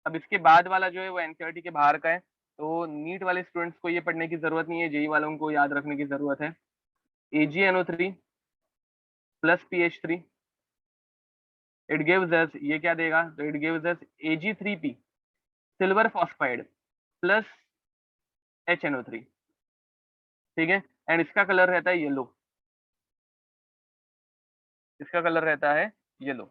अब इसके बाद वाला जो है वो एनसीईआरटी के बाहर का है, तो नीट वाले स्टूडेंट्स को ये पढ़ने की जरूरत नहीं है, जेई वालों को याद रखने की जरूरत है। AgNO3 plus PH3 it gives us, ये क्या देगा, तो it gives us Ag3P silver phosphide plus HNO3। ठीक है, एंड इसका कलर रहता है येलो, इसका कलर रहता है येलो।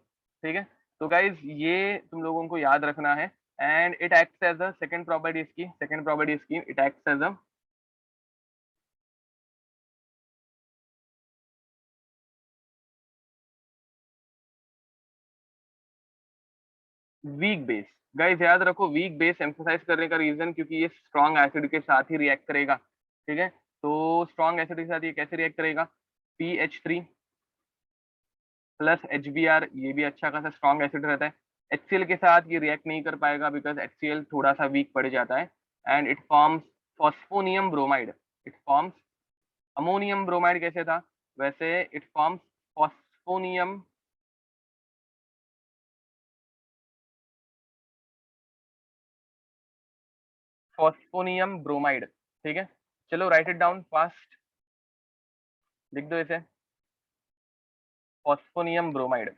ठीक है, तो गाइज ये तुम लोगों को याद रखना है। And it acts as a second property इसकी, सेकंड प्रॉपर्टी इसकी, it acts as a weak base. Guys याद रखो वीक बेस एम्फोसाइज करने का रीजन क्योंकि ये स्ट्रॉन्ग एसिड के साथ ही रिएक्ट करेगा। ठीक है, तो स्ट्रॉन्ग एसिड के साथ ये कैसे रिएक्ट करेगा, PH3 प्लस HBr, ये भी अच्छा खासा स्ट्रॉन्ग एसिड रहता है। HCl के साथ ये रिएक्ट नहीं कर पाएगा बिकॉज HCl थोड़ा सा वीक पड़ जाता है, and it forms phosphonium bromide. It forms ammonium bromide कैसे था वैसे it forms phosphonium phosphonium bromide. ठीक है, चलो राइट इट डाउन फास्ट, लिख दो इसे, फॉस्फोनियम ब्रोमाइड।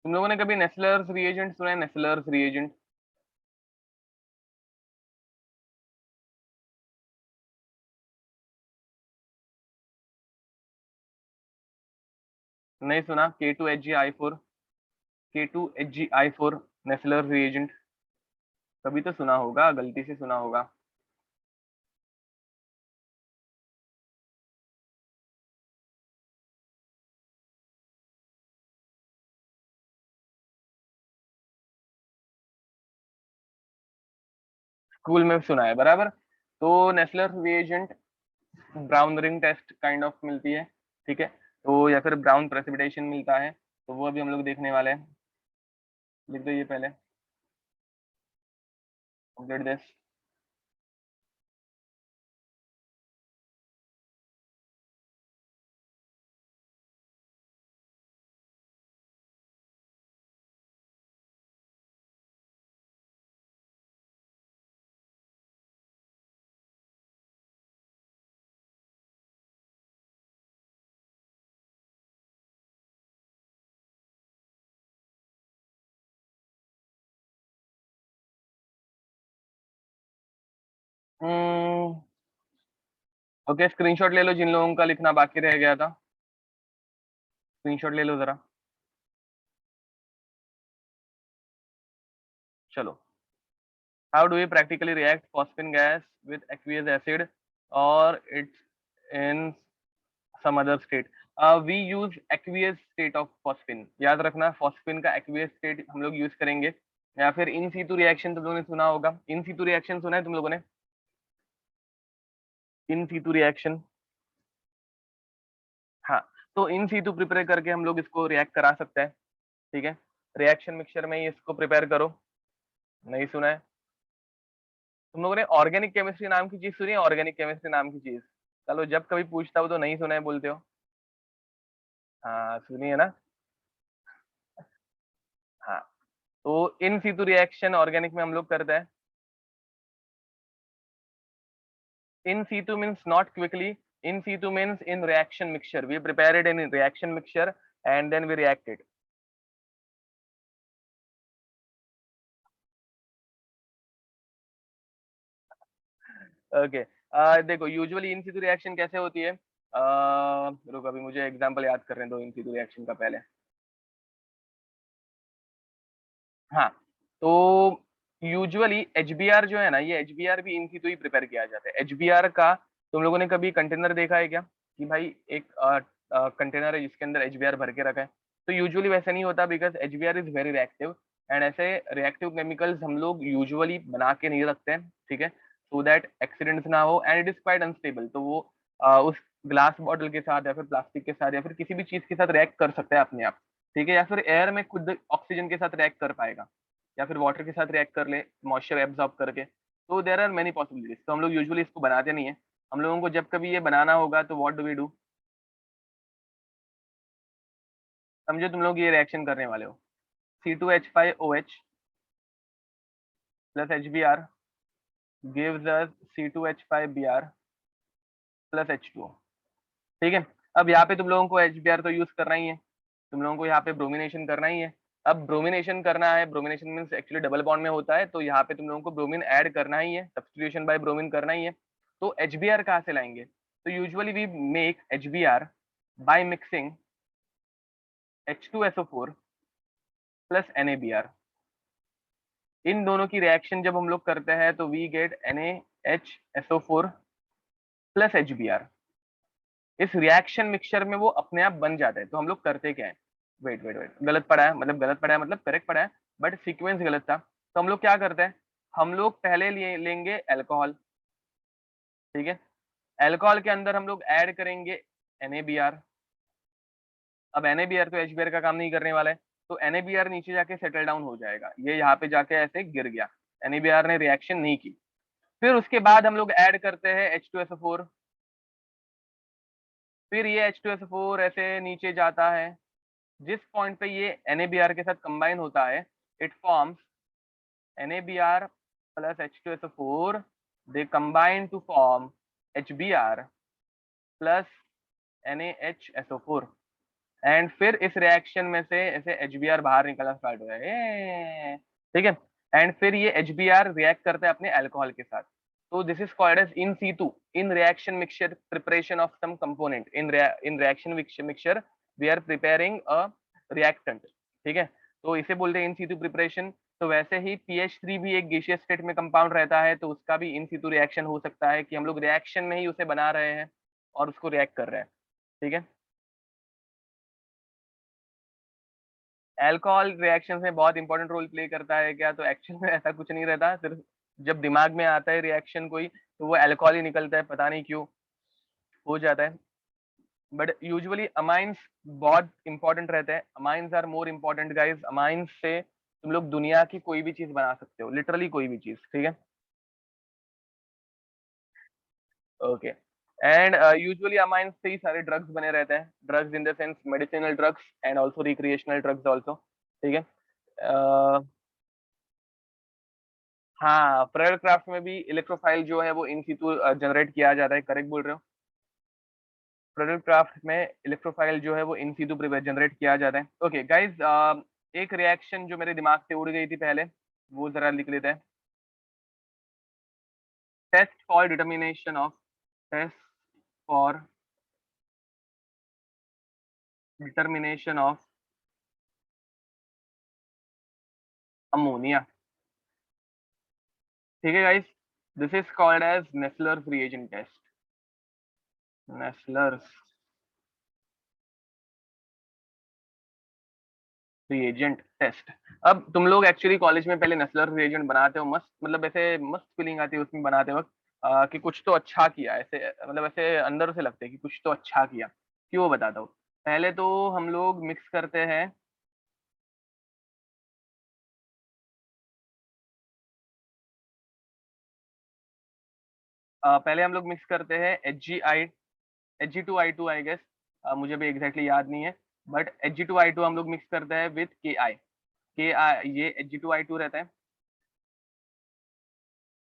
तुम लोगों ने कभी नेस्लर्स रिएजेंट सुना है? नेस्लर्स रिएजेंट नहीं सुना? K2HgI4, K2HgI4 नेस्लर्स रिएजेंट कभी तो सुना होगा, गलती से सुना होगा। स्कूल में सुना है, बराबर। तो Nessler's reagent brown ring test kind of मिलती है, ठीक है, तो या फिर ब्राउन प्रेसिपिटेशन मिलता है, तो वो अभी हम लोग देखने वाले हैं। लिख दो ये पहले, अपडेट दिस। ओके, स्क्रीनशॉट ले लो जिन लोगों का लिखना बाकी रह गया था, स्क्रीनशॉट ले लो जरा। चलो, how do we practically react phosphine gas with aqueous acid और it's in some other state? We use aqueous state of phosphine, याद रखना, फॉस्फिन का एक्वियस स्टेट हम लोग यूज करेंगे। या फिर इन सीटू रिएक्शन तुम लोगों ने सुना होगा, इन सीटू रिएक्शन सुना है तुम लोगों ने? इन सीटू रिएक्शन, हाँ, तो इन सीटू प्रिपेयर करके हम लोग इसको रिएक्ट करा सकते हैं, ठीक है। रिएक्शन मिक्सचर में ही इसको प्रिपेयर करो। नहीं सुना है? तुम लोगों ने ऑर्गेनिक केमिस्ट्री नाम की चीज सुनी है? ऑर्गेनिक केमिस्ट्री नाम की चीज, चलो जब कभी पूछता हो तो नहीं सुना है बोलते हो। हाँ सुनी है ना। हाँ, तो इन सीटू रिएक्शन ऑर्गेनिक में हम लोग करते हैं। In situ means not quickly. In situ means in reaction mixture. We prepare it in reaction mixture and then we react it. Okay. देखो यूजुअली इन situ रिएक्शन कैसे होती है? रुको अभी मुझे एग्जांपल याद करने दो इन situ रिएक्शन का पहले। हाँ, तो यूजुअली एचबीआर जो है ना, ये एचबीआर भी इन situ ही प्रिपेयर किया जाता है। एचबीआर का तुम लोगों ने कभी कंटेनर देखा है क्या, कि भाई एक कंटेनर है जिसके अंदर एचबीआर भर के रखा है? तो यूजुअली वैसा नहीं होता, because HBR is very reactive, and ऐसे रिएक्टिव केमिकल्स हम लोग यूजुअली बना के नहीं रखते हैं, ठीक है, सो दैट एक्सीडेंट्स ना हो, and it is quite unstable. तो वो उस ग्लास बॉटल के साथ या फिर प्लास्टिक के साथ या फिर किसी भी चीज के साथ रिएक्ट कर सकता है अपने आप, ठीक है, या फिर एयर में खुद ऑक्सीजन के साथ रिएक्ट कर पाएगा, या फिर वाटर के साथ रिएक्ट कर ले मॉइस्चर एब्जॉर्ब करके। तो देयर आर मेनी पॉसिबिलिटीज। तो हम लोग यूजुअली इसको बनाते नहीं है। हम लोगों को जब कभी ये बनाना होगा तो व्हाट डू वी डू? समझो तुम लोग ये रिएक्शन करने वाले हो, C2H5OH plus HBr gives us C2H5Br plus H2O, ठीक है। अब यहाँ पे तुम लोगों को HBr तो यूज करना ही है, तुम लोगों को यहाँ पे ब्रोमिनेशन करना ही है। अब ब्रोमिनेशन करना है, bromination means actually double bond में होता है, तो यहाँ पे तुम लोगों को ब्रोमीन ऐड करना ही है, सब्स्टिट्यूशन बाय ब्रोमीन करना ही है। तो HBr कहाँ से लाएंगे? तो usually we make HBr by mixing H2SO4 plus NaBr। इन दोनों की रिएक्शन जब हम लोग करते हैं तो we get NaHSO4 plus HBr। इस रिएक्शन मिक्सचर में वो अपने आप बन जाता है। तो हम लोग करते क्या है, वेट वेट वेट, गलत पढ़ा है, मतलब गलत पढ़ा है मतलब करेक्ट पढ़ा है, बट सीक्वेंस गलत था। तो हम लोग क्या करते हैं, हम लोग पहले लेंगे अल्कोहल, ठीक है, अल्कोहल के अंदर हम लोग ऐड करेंगे NaBr। अब NaBr तो HBr का काम नहीं करने वाला है, तो NaBr नीचे जाके सेटल डाउन हो जाएगा, ये यहाँ पे जाके ऐसे गिर गया, NaBr ने रिएक्शन नहीं की। फिर उसके बाद हम लोग ऐड करते हैं H2SO4, फिर ये H2SO4 ऐसे नीचे जाता है, जिस पॉइंट पे ये NaBr के साथ कंबाइन होता है, it forms NaBr plus H2SO4, they combine to form HBr plus NaHSO4, and फिर इस रिएक्शन में से ऐसे HBr बाहर निकलना स्टार्ट हो जाए, ठीक है। एंड फिर ये HBr रिएक्ट करता है अपने अल्कोहल के साथ। तो this is called as in situ in reaction mixture preparation of some component in reaction mixture we are preparing a reactant, ठीक है। तो इसे बोलते हैं इन सीटू प्रिपरेशन। तो वैसे ही PH3 भी एक गैसियस स्टेट में कंपाउंड रहता है, तो उसका भी इन सीटू रिएक्शन हो सकता है कि हम लोग रिएक्शन में ही उसे बना रहे हैं और उसको रिएक्ट कर रहे हैं, ठीक है। अल्कोहल रिएक्शन में बहुत इंपॉर्टेंट रोल प्ले करता है क्या? तो एक्चुअल में ऐसा कुछ नहीं रहता, सिर्फ जब दिमाग में आता है रिएक्शन कोई, तो वो अल्कोहल ही निकलता है, पता नहीं क्यों हो जाता है। बट यूजुअली अमाइंस बहुत इंपॉर्टेंट रहते हैं। Amines are more important guys. Amines से तुम लोग दुनिया की कोई भी चीज बना सकते हो, लिटरली कोई भी चीज, ठीक है। ओके। एंड यूजुअली अमाइंस से ही सारे ड्रग्स बने रहते हैं, drugs in the sense medicinal drugs and also recreational drugs also, ठीक है। हाँ, प्रेयर क्राफ्ट में भी इलेक्ट्रोफाइल जो है वो इन सीटू जनरेट किया जाता है, करेक्ट बोल रहे हो। प्रेयर क्राफ्ट में इलेक्ट्रोफाइल जो है वो इन सीटू जनरेट किया जाता है। ओके गाइस, एक रिएक्शन जो मेरे दिमाग से उड़ गई थी पहले, वो जरा लिख लेते हैं। Test for determination of test for determination of ammonia, ठीक है guys. This is called as Nessler's reagent test. Nessler's reagent test. अब तुम लोग एक्चुअली कॉलेज में पहले नेस्लर रिएजेंट बनाते हो, मस्त, मतलब ऐसे मस्त फीलिंग आती है उसमें बनाते वक्त, कि कुछ तो अच्छा किया, ऐसे मतलब ऐसे अंदर से लगता है कि कुछ तो अच्छा किया। क्यों, बताता हूँ। पहले तो हम लोग मिक्स करते हैं, पहले हम लोग मिक्स करते हैं Hg2I2 आई गेस, मुझे भी एग्जैक्टली याद नहीं है। बट Hg2I2 हम लोग मिक्स करते हैं विथ Ki, ये Hg2I2 रहता है,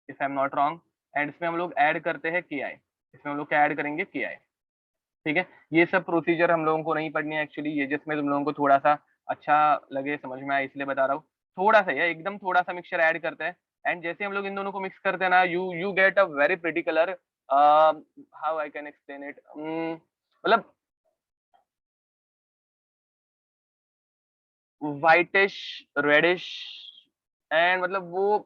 if I am not wrong. And इसमें हम लोग ऐड करते हैं Ki, इसमें हम लोग क्या ऐड करेंगे, Ki, ठीक है। ये सब प्रोसीजर हम लोगों को नहीं पढ़नी है एक्चुअली, ये जिसमें तुम लोगों को थोड़ा सा अच्छा लगे, समझ में आए, इसलिए बता रहा हूँ। थोड़ा सा, या एकदम थोड़ा सा मिक्सचर ऐड करते हैं। एंड जैसे हम लोग इन दोनों को मिक्स करते हैं ना, you get a very pretty colour. How I can explain it, मतलब व्हाइटिश रेडिश, एंड मतलब वो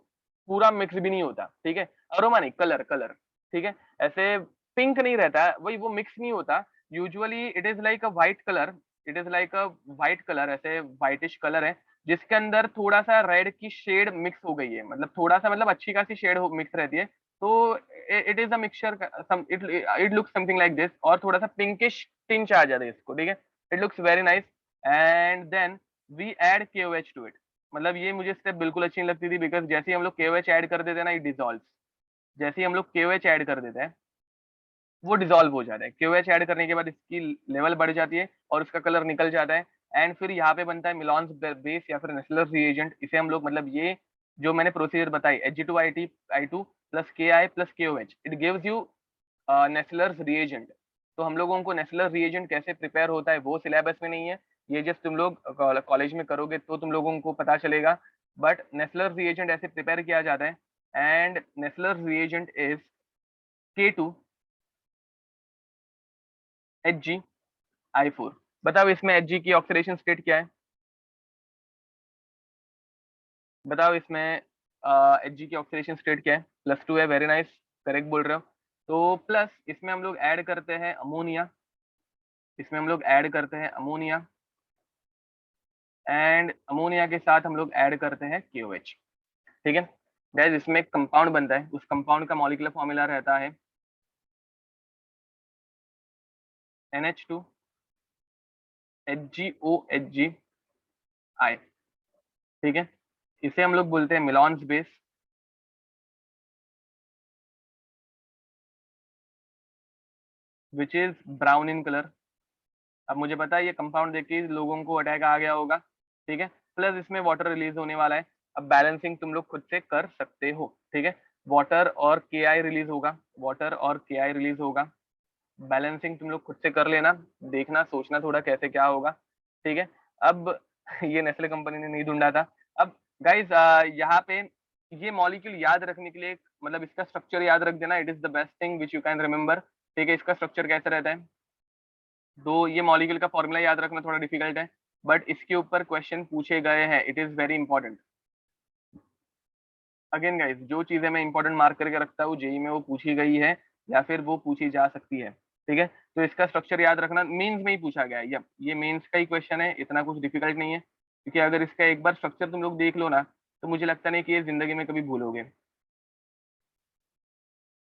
पूरा मिक्स भी नहीं होता, ठीक है। अरोमा नहीं, कलर कलर, ठीक है। ऐसे पिंक नहीं रहता, वही वो मिक्स नहीं होता। Usually it is like a white colour, it is like a white colour, ऐसे व्हाइटिश कलर है, जिसके अंदर थोड़ा सा रेड की शेड मिक्स हो गई है, मतलब थोड़ा सा, मतलब अच्छी खासी शेड मिक्स रहती है। तो it is a mixture, it it looks something like this, और थोड़ा सा पिंकिश टिंच आ जाता है इसको, ठीक है। It looks very nice. And then we add KOH to it. मतलब ये मुझे स्टेप बिल्कुल अच्छी नहीं लगती थी, बिकॉज जैसे ही हम लोग KOH ऐड कर देते हैं ना, इट डिजॉल्व। जैसे ही हम लोग KOH ऐड कर देते हैं, वो डिजॉल्व हो जाता है। KOH ऐड करने के बाद इसकी लेवल बढ़ जाती है और उसका कलर निकल जाता है। एंड फिर यहाँ पे बनता है मिलॉन्स बेस या फिर नेस्लर रिएजेंट। इसे हम लोग, मतलब ये जो मैंने प्रोसीजर बताई, Hg2I2 plus Ki plus KOH, it gives you Nessler's reagent. तो हम लोगों को नेस्लर रिएजेंट कैसे प्रिपेयर होता है वो सिलेबस में नहीं है, ये जस्ट तुम लोग कॉलेज में करोगे तो तुम लोगों को पता चलेगा। बट नेस्लर रिएजेंट ऐसे प्रिपेयर किया जाता है। And Nessler reagent is K2HgI4। बताओ इसमें Hg की ऑक्सीडेशन स्टेट क्या है, बताओ इसमें Hg की ऑक्सीडेशन स्टेट क्या है। +2 है, वेरी नाइस, करेक्ट बोल रहे हो। तो प्लस इसमें हम लोग ऐड करते हैं अमोनिया, इसमें हम लोग ऐड करते हैं अमोनिया, एंड अमोनिया के साथ हम लोग ऐड करते हैं KOH, ठीक है। गाइस, इसमें एक कंपाउंड बनता है, उस कंपाउंड का मॉलिक्यूलर फॉर्मूला रहता है NH2HgOHgI, ठीक है। इसे हम लोग बोलते हैं Millon's base, which is brown in colour. अब मुझे पता है ये कंपाउंड देख के लोगों को अटैक आ गया होगा, ठीक है। प्लस इसमें वाटर रिलीज होने वाला है। अब बैलेंसिंग तुम लोग खुद से कर सकते हो, ठीक है। वाटर और Ki रिलीज होगा, वाटर और Ki रिलीज होगा, बैलेंसिंग तुम लोग खुद से कर लेना, देखना सोचना थोड़ा कैसे क्या होगा, ठीक है। अब ये नेस्ले कंपनी ने नहीं ढूंढा था। अब गाइज यहाँ पे ये मॉलिक्यूल याद रखने के लिए, मतलब इसका स्ट्रक्चर याद रख देना, it is the best thing which you can remember, ठीक है। इसका स्ट्रक्चर कैसे रहता है, दो, ये मॉलिक्यूल का फॉर्मूला याद रखना थोड़ा डिफिकल्ट है, बट इसके ऊपर क्वेश्चन पूछे गए हैं, it is very important. Again guys, जो चीजें मैं इंपॉर्टेंट मार्क करके रखता हूँ जेई में वो पूछी गई है या फिर वो पूछी जा सकती है, ठीक है। तो इसका स्ट्रक्चर याद रखना, मेंस में ही पूछा गया है, ये मेंस का ही क्वेश्चन है, इतना कुछ डिफिकल्ट नहीं है, क्योंकि अगर इसका एक बार स्ट्रक्चर तुम लोग देख लो ना, तो मुझे लगता नहीं कि ये जिंदगी में कभी भूलोगे।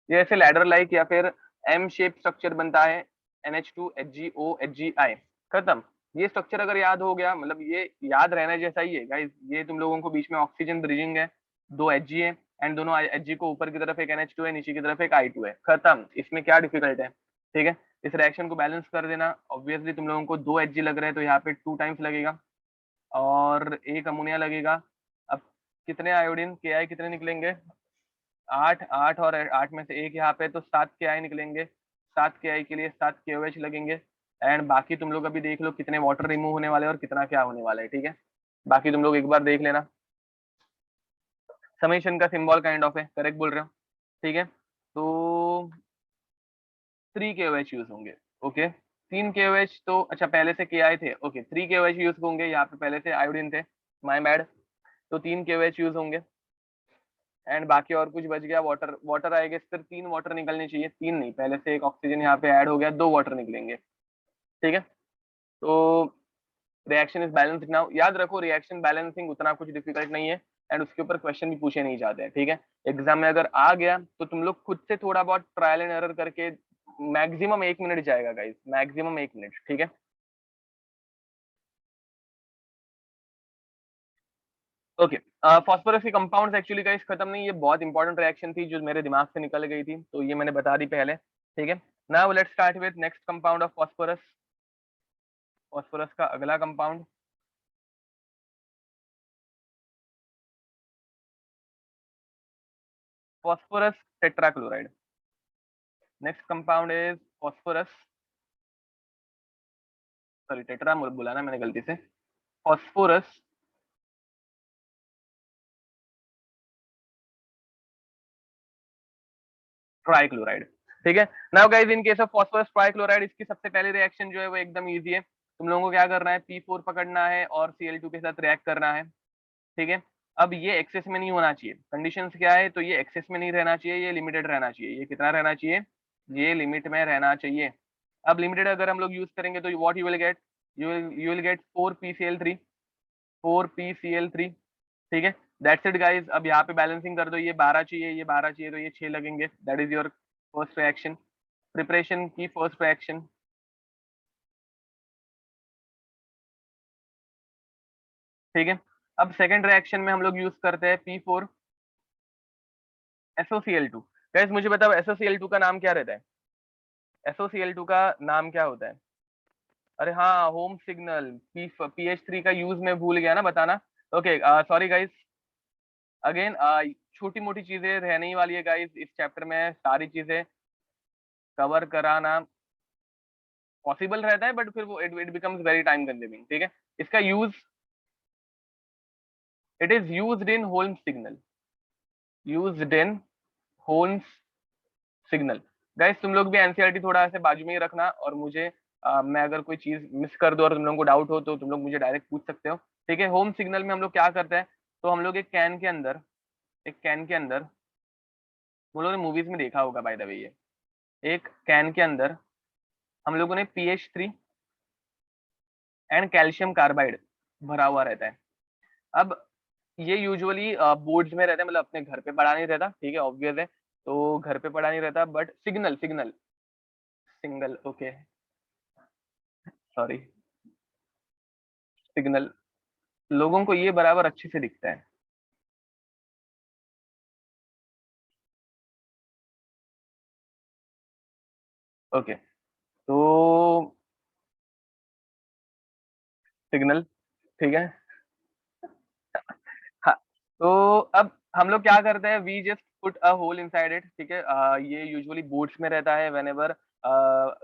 ये ऐसे लैडर लाइक या फिर एम शेप स्ट्रक्चर बनता है, NH2 HgO HgI, खत्म। ये स्ट्रक्चर अगर याद हो गया, मतलब ये याद रहने जैसा ही है गाइस। ये तुम लोगों को बीच में ऑक्सीजन ब्रिजिंग है, दो Hg है, एंड दोनों Hg को ऊपर की तरफ एक NH2 है, नीचे की तरफ एक I2 है, खत्म। इसमें क्या डिफिकल्ट है, ठीक है। इस रिएक्शन को बैलेंस कर देना। ऑब्वियसली तुम लोगों को दो Hg लग रहे हैं, तो यहाँ पे 2 टाइम्स लगेगा और एक अमोनिया लगेगा। अब कितने आयोडीन के आई कितने निकलेंगे, 8, 8 और 8 में से एक यहाँ पे, तो 7 के आई निकलेंगे। 7 के आई के लिए 7 के OH लगेंगे। एंड बाकी तुम लोग अभी देख लो कितने वाटर रिमूव होने वाले हैं और कितना क्या होने वाला है, ठीक है। बाकी तुम लोग एक बार देख लेना। समेशन का सिंबल काइंड ऑफ है, करेक्ट बोल रहे हो, ठीक है। तो 3 के OH यूज होंगे, ओके। 3 के OH तो अच्छा पहले से के आई थे, ओके। 3 के OH यूज होंगे, यहाँ पे पहले से आयोडीन थे, माय बैड। तो 3 के OH यूज होंगे, एंड बाकी और कुछ बच गया, वाटर, वाटर आएगा, सिर्फ 3 वाटर निकलने चाहिए, 3 नहीं, पहले से एक ऑक्सीजन यहाँ पे ऐड हो गया, 2 वाटर निकलेंगे, ठीक है। तो रिएक्शन इज बैलेंस्ड नाउ, याद रखो रिएक्शन बैलेंसिंग उतना कुछ डिफिकल्ट नहीं है, एंड उसके ऊपर क्वेश्चन भी पूछे नहीं जाते हैं, ठीक है। एग्जाम में अगर आ गया तो तुम लोग खुद से थोड़ा बहुत ट्रायल एंड एरर करके, मैक्सिमम 1 मिनट जाएगा गाइस, मैक्सिमम 1 मिनट, ठीक है। ओके, फॉस्फोरस की कंपाउंड्स एक्चुअली गाइस खत्म नहीं, ये बहुत इंपॉर्टेंट रिएक्शन थी जो मेरे दिमाग से निकल गई थी, तो ये मैंने बता दी पहले, ठीक है। Now let's start with next compound of phosphorus. Phosphorus का अगला compound, phosphorus tetrachloride. Next compound is phosphorus, sorry tetra बोला ना मैंने गलती से, फॉस्फोरस ट्राइक्लोराइड, ठीक है। Now guys in case of phosphorus trichloride, इसकी सबसे पहली रिएक्शन जो है वो एकदम इजी है। तुम लोगों को क्या करना है, P4 पकड़ना है और Cl2 के साथ रिएक्ट करना है, ठीक है। अब ये एक्सेस में नहीं होना चाहिए, कंडीशंस क्या है, तो ये एक्सेस में नहीं रहना चाहिए, ये लिमिटेड रहना चाहिए। ये कितना रहना चाहिए, ये लिमिट में रहना चाहिए। अब लिमिटेड अगर हम लोग यूज करेंगे तो what you will gate, you will get 4 PCl3, 4 PCl3, ठीक है। That's it guys. अब यहाँ पे बैलेंसिंग कर दो, ये 12 चाहिए, ये 12 चाहिए, तो ये 6 लगेंगे। That is your first reaction, preparation की फर्स्ट रिएक्शन, ठीक है। अब सेकंड रिएक्शन में हम लोग यूज करते हैं P4SOCl2। गाइस मुझे बताओ SOCl2 का नाम क्या रहता है, SOCl2 का नाम क्या होता है। अरे हाँ, होम सिग्नल। PH3 का यूज मैं भूल गया ना बताना। ओके सॉरी गाइस, अगेन छोटी मोटी चीजें रहने ही वाली है गाइस इस चैप्टर में, सारी चीजें कवर कराना पॉसिबल रहता है, बट फिर वो it becomes very time consuming, ठीक है। इसका use, it is used in Holme signal, used in Holme signal. Guys तुम लोग भी एनसीईआरटी थोड़ा ऐसे बाजू में ही रखना, और मुझे मैं अगर कोई चीज मिस कर दूं और तुम लोगों को डाउट हो तो तुम लोग मुझे डायरेक्ट पूछ सकते हो, ठीक है। होम सिग्नल में हम लोग क्या करते हैं, तो हम लोग एक कैन के अंदर, एक कैन के अंदर, वो लोगों ने मूवीज में देखा होगा बाय द वे, ये एक कैन के अंदर हम लोगों ने PH3 एंड कैल्शियम कार्बाइड भरा हुआ रहता है। अब ये यूजुअली बोर्ड्स में रहता है, मतलब अपने घर पे पड़ा नहीं रहता, ठीक है, ऑब्वियस है। तो घर पे पड़ा नहीं रहता, but signal, signal, single, okay, sorry, signal, लोगों को ये बराबर अच्छे से दिखता है, ओके। तो सिग्नल, ठीक है। हाँ, तो अब हम लोग क्या करते हैं, we just put a hole inside it, ठीक है। ये यूजुअली बोट्स में रहता है, whenever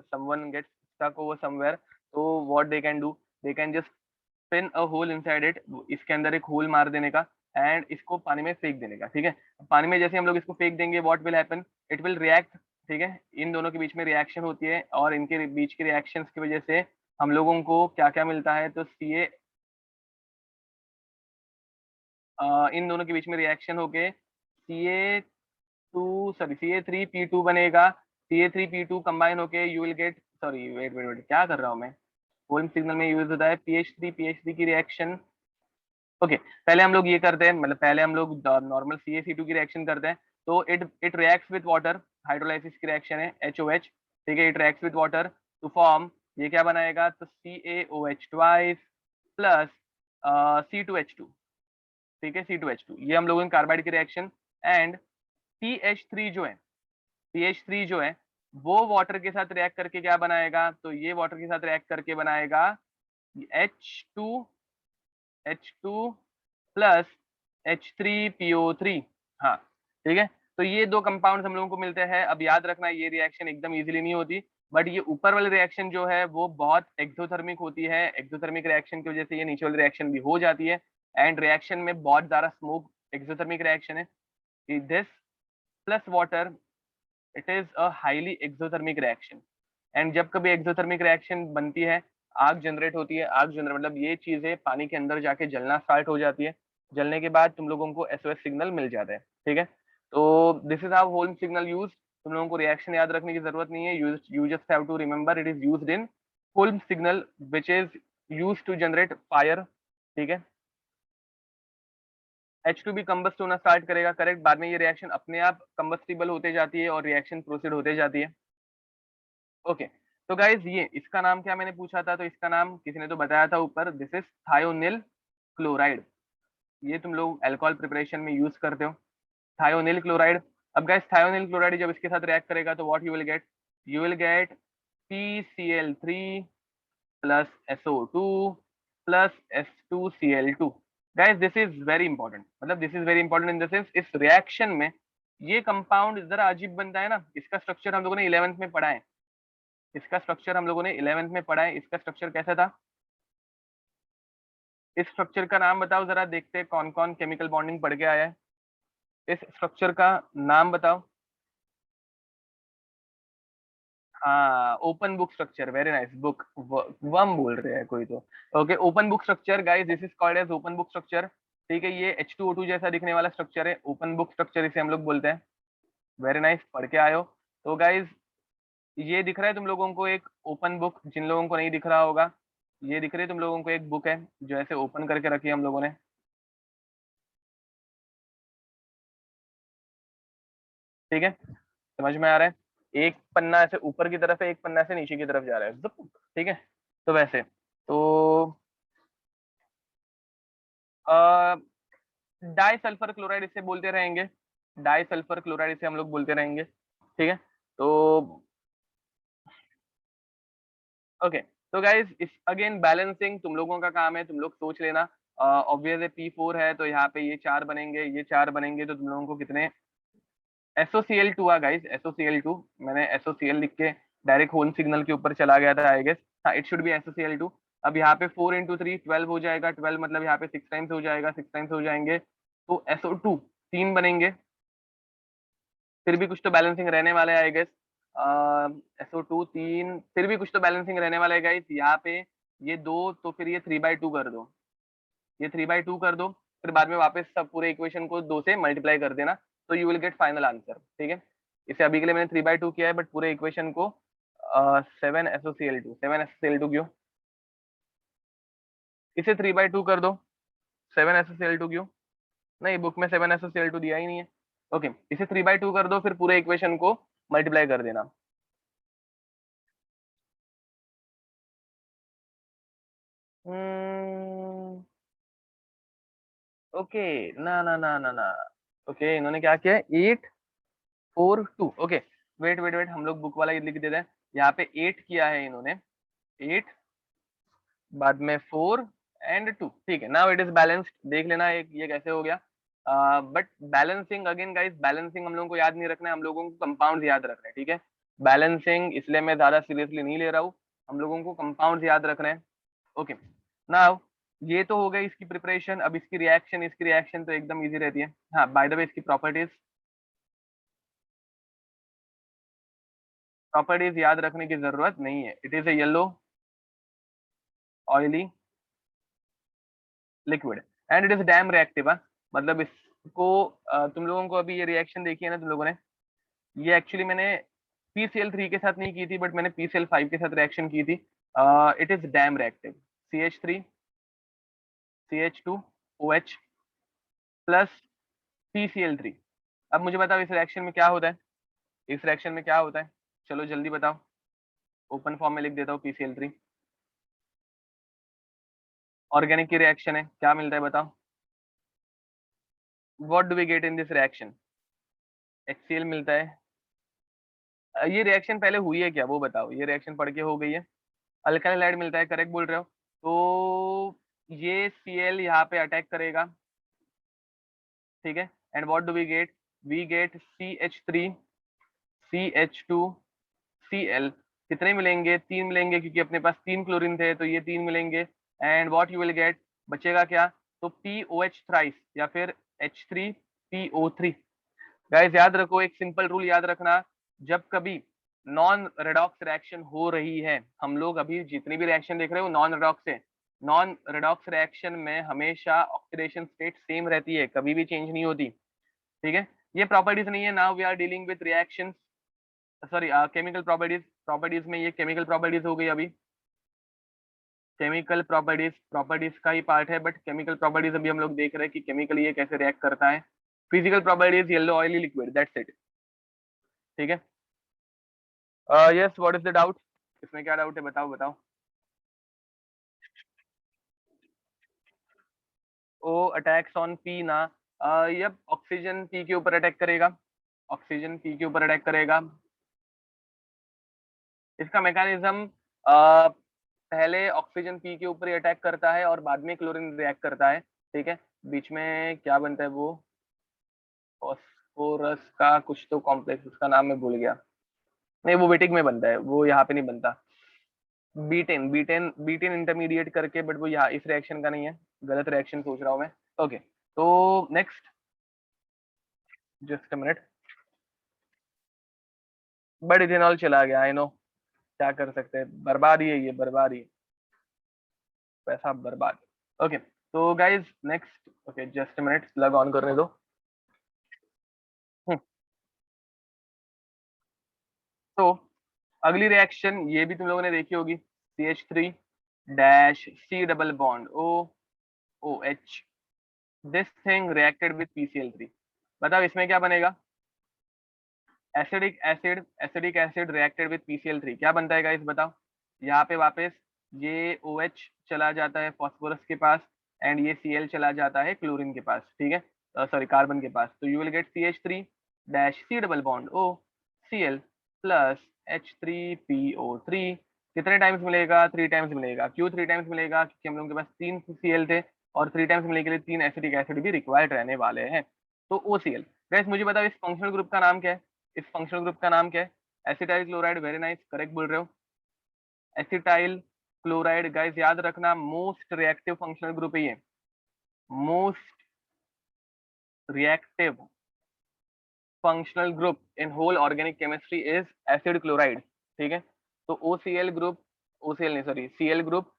someone gets stuck over somewhere, तो what they can do, they can just spin a hole inside it, इसके अंदर एक होल मार देने का एंड इसको पानी में फेंक देने का। ठीक है, पानी में जैसे हम लोग इसको फेंक देंगे, what will happen, it will react. ठीक है, इन दोनों के बीच में रिएक्शन होती है और इनके बीच के रिएक्शंस की वजह से हम लोगों को क्या क्या मिलता है, तो सी इन दोनों के बीच में रिएक्शन होके CA3P2 बनेगा। CA3P2 कंबाइन होके you will get, sorry wait wait wait, क्या कर रहा हूँ मैं, कोल्म सिग्नल में यूज होता है PH3 की रिएक्शन। ओके, पहले हम लोग ये करते हैं, मतलब पहले हम लोग नॉर्मल CaC2 की रिएक्शन करते हैं, तो it reacts with water, hydrolysis की रिएक्शन है HOH। ठीक है, it reacts with water to form, ये क्या बनाएगा, तो CaOH ट्वाइस प्लस C2H2। ठीक है, C2H2, ये हम लोगों ने कार्बाइड की रिएक्शन। एंड PH3 जो है, PH3 जो है वो वाटर के साथ रिएक्ट करके क्या बनाएगा, तो ये वाटर के साथ रिएक्ट करके बनाएगा H2 प्लस H3PO3। हाँ, ठीक है, तो ये दो कंपाउंड हम लोगों को मिलते हैं। अब याद रखना, ये रिएक्शन एकदम इजीली नहीं होती, बट ये ऊपर वाली रिएक्शन जो है वो बहुत एक्सोथर्मिक होती है। एक्सोथर्मिक रिएक्शन की वजह से ये नीचे वाली रिएक्शन भी हो जाती है एंड रिएक्शन में बहुत ज्यादा स्मोक, एक्सोथर्मिक रिएक्शन है this plus water, it is a highly exothermic reaction. And जब कभी एक्सोथर्मिक रिएक्शन बनती है, आग जनरेट होती है, आग जनरेट मतलब ये चीजें पानी के अंदर जाके जलना स्टार्ट हो जाती है, जलने के बाद तुम लोगों को SOS सिग्नल मिल जाता है। ठीक है, तो this is how haulm signal use. तुम लोगों को रिएक्शन याद रखने की जरूरत नहीं है, you just have to remember it is used in Holme signal which is use to generate fire. ठीक है, H2 भी कंबस्ट होना स्टार्ट करेगा, करेक्ट, बाद में ये रिएक्शन अपने आप कंबस्टिबल होते जाती है और रिएक्शन प्रोसीड होते जाती है। ओके, तो गाइज ये इसका नाम क्या मैंने पूछा था, तो इसका नाम किसी ने तो बताया था ऊपर, दिस इज थायोनिल क्लोराइड। ये तुम लोग अल्कोहल प्रिपरेशन में यूज करते हो, थायोनिल क्लोराइड। अब गाइज थायोनिल क्लोराइड जब इसके साथ रिएक्ट करेगा तो what you will get PCl3 plus SO2 plus S2Cl2। Guys this is very important, मतलब this is very important in the sense, इस रिएक्शन में ये कंपाउंड जरा अजीब बनता है ना। इसका स्ट्रक्चर हम लोगों ने 11th में पढ़ा है, इसका स्ट्रक्चर हम लोगों ने 11th में पढ़ा है। इसका स्ट्रक्चर कैसा था, इस स्ट्रक्चर का नाम बताओ जरा, देखते हैं कौन कौन केमिकल बॉन्डिंग पढ़ के आया है। इस स्ट्रक्चर का नाम बताओ। हाँ, open book structure, very nice, book worm बोल रहे हैं कोई तो। Okay, open book structure guys, this is called as open book structure. ठीक है, ये H2O2 जैसा दिखने वाला स्ट्रक्चर है, ओपन बुक स्ट्रक्चर इसे हम लोग बोलते हैं। वेरी नाइस, पढ़ के आयो। तो गाइज ये दिख रहा है तुम लोगों को एक ओपन बुक, जिन लोगों को नहीं दिख रहा होगा, ये दिख रही है तुम लोगों को एक बुक है जो ऐसे ओपन करके रखी है हम लोगों ने। ठीक है, समझ में आ रहा है, एक पन्ना ऐसे ऊपर की तरफ है, एक पन्ना ऐसे नीचे की तरफ जा रहा है, ठीक है, तो वैसे तो डाई सल्फर क्लोराइड इसे बोलते रहेंगे, डाई सल्फर क्लोराइड इसे हम लोग बोलते रहेंगे। ठीक है, तो ओके, तो गाइज इस अगेन बैलेंसिंग तुम लोगों का काम है, तुम लोग सोच लेना। ऑब्वियस है P4 है तो यहाँ पे ये चार बनेंगे, ये चार बनेंगे, तो तुम लोगों को कितने SOCl2 आ गाइस, SOCl2, मैंने SOCl लिख के डायरेक्ट होल सिग्नल के ऊपर चला गया था आई गेस। हाँ, इट शुड बी SOCl2। अब यहाँ पे 4 × 3 12 हो जाएगा, 12 मतलब यहाँ पे 6 टाइम्स हो जाएगा, 6 टाइम्स हो जाएंगे, तो SO2 तीन बनेंगे। फिर भी कुछ तो बैलेंसिंग रहने वाला है आई गेस। SO2 तीन, फिर भी कुछ तो बैलेंसिंग रहने वाला है गाइस यहाँ पे। ये दो, तो फिर ये 3/2 कर दो, ये 3/2 कर दो, फिर बाद में वापस सब पूरे इक्वेशन को 2 से मल्टीप्लाई कर देना, तो you will gate final answer. ठीक है, इसे अभी के लिए मैंने 3/2 किया है, बट पूरे इक्वेशन को 7SOCl2 क्यों, इसे 3/2 कर दो, 7SOCl2 क्यों, नहीं बुक में 7SOCl2 दिया ही नहीं है। ओके, इसे 3/2 कर दो, फिर पूरे इक्वेशन को मल्टीप्लाई कर देना। ओके, ना ना ना ना ना, ओके, इन्होंने क्या किया, 8 4 2। ओके, वेट वेट वेट, हम लोग बुक वाला ये लिख देते हैं, यहाँ पे 8 किया है इन्होंने, 8 बाद में 4 और 2। ठीक है, नाउ इट इज बैलेंस्ड, देख लेना एक ये कैसे हो गया। But balancing again guys, balancing हम लोगों को याद नहीं रखना है, हम लोगों को कंपाउंड याद रखना है। ठीक है, बैलेंसिंग इसलिए मैं ज्यादा सीरियसली नहीं ले रहा हूँ, हम लोगों को कंपाउंड याद रख रहे हैं। ओके, नाउ ये तो हो गई इसकी प्रिपरेशन। अब इसकी रिएक्शन तो एकदम इजी रहती है। हाँ, बाय द वे इसकी प्रॉपर्टीज याद रखने की जरूरत नहीं है। It is a yellow oily liquid and it is damn reactive. मतलब इसको तुम लोगों को अभी ये रिएक्शन देखी है ना तुम लोगों ने, ये एक्चुअली मैंने PCl3 के साथ नहीं की थी, बट मैंने PCl5 के साथ रिएक्शन की थी। It is damn reactive. CH3 CH2OH plus PCl3। अब मुझे बताओ इस रिएक्शन में क्या होता है, इस रिएक्शन में क्या होता है, चलो जल्दी बताओ। ओपन फॉर्म में लिख देता हूँ PCl3। ऑर्गेनिक की रिएक्शन है, क्या मिलता है बताओ। What do we get in this reaction? HCl मिलता है। ये रिएक्शन पहले हुई है क्या वो बताओ, ये रिएक्शन पढ़ के हो गई है। अल्काइल हाइड मिलता है, करेक्ट बोल रहे हो। तो ये Cl यहाँ पे अटैक करेगा, ठीक है। And what do we get CH3 CH2Cl। कितने मिलेंगे? 3 मिलेंगे, क्योंकि अपने पास 3 क्लोरीन थे, तो ये 3 मिलेंगे। And what you will gate, बचेगा क्या? तो POH थ्राइस या फिर H3PO3। गाइस याद रखो, एक सिंपल रूल याद रखना, जब कभी नॉन रेडॉक्स रिएक्शन हो रही है, हम लोग अभी जितनी भी रिएक्शन देख रहे हो नॉन रेडॉक्स है, नॉन रेडॉक्स रिएक्शन में हमेशा ऑक्सीडेशन स्टेट सेम रहती है, कभी भी चेंज नहीं होती, ठीक है। ये प्रॉपर्टीज नहीं है। Now we are dealing with reactions, sorry chemical properties. Properties में ये केमिकल प्रॉपर्टीज हो गई अभी, केमिकल प्रॉपर्टीज का ही पार्ट है, बट केमिकल प्रॉपर्टीज अभी हम लोग देख रहे हैं कि केमिकल ये कैसे रिएक्ट करता है। Physical properties yellow oily liquid, that's it, ठीक है। Yes, what is the doubt? इसमें क्या डाउट है, बताओ बताओ। ओ अटैक्स ऑन पी ना, यप ऑक्सीजन पी के ऊपर अटैक करेगा, ऑक्सीजन पी के ऊपर अटैक करेगा। इसका मैकेनिज्म पहले ऑक्सीजन पी के ऊपर ही अटैक करता है और बाद में क्लोरीन रिएक्ट करता है, ठीक है। बीच में क्या बनता है वो, फॉस्फोरस का कुछ तो कॉम्प्लेक्स, उसका नाम मैं भूल गया। नहीं, वो बेटिक में बनता है, वो यहाँ पे नहीं बनता। बीटेन बीटेन बीटेन इंटरमीडिएट करके, बट वो यहाँ इस रिएक्शन का नहीं है, गलत रिएक्शन सोच रहा हूँ मैं। ओके, तो next, just a minute. But ethanol चला गया, आई नो, क्या कर सकते हैं, बर्बाद ही है ये, बर्बाद ही, पैसा बर्बाद। ओके, तो guys next, okay just a minute, लग ऑन करने दो। हम्म, तो अगली रिएक्शन ये भी तुम लोगों ने देखी होगी, CH3-C double bond OH, this thing reacted with PCl3। बताओ इसमें क्या बनेगा? Acidic acid reacted with PCl3, क्या बनता है गाइस बताओ। यहाँ पे वापस ये OH चला जाता है फॉस्फोरस के पास, एंड ये Cl चला जाता है क्लोरीन के पास, ठीक है, सॉरी कार्बन के पास। तो you will gate CH3-C double bond O Cl plus H3PO3। कितने टाइम्स मिलेगा? 3 टाइम्स मिलेगा। क्यों 3 टाइम्स मिलेगा? क्योंकि हम लोगों के पास 3 Cl थे, और 3 टाइम्स मिलने के लिए 3 एसिडिक एसिड भी रिक्वायर्ड रहने वाले हैं। तो OCl। गाइस मुझे बताओ इस फंक्शनल ग्रुप का नाम क्या है? इस फंक्शनल ग्रुप का नाम क्या है? Acetyl chloride, very nice, correct बोल रहे हो। एसिटाइल क्लोराइड, गाइस याद रखना मोस्ट रिएक्टिव फंक्शनल ग्रुप है ये, most reactive functional group in whole organic chemistry is acid chloride, ठीक है। तो OCl ग्रुप, OCl नहीं सॉरी Cl group,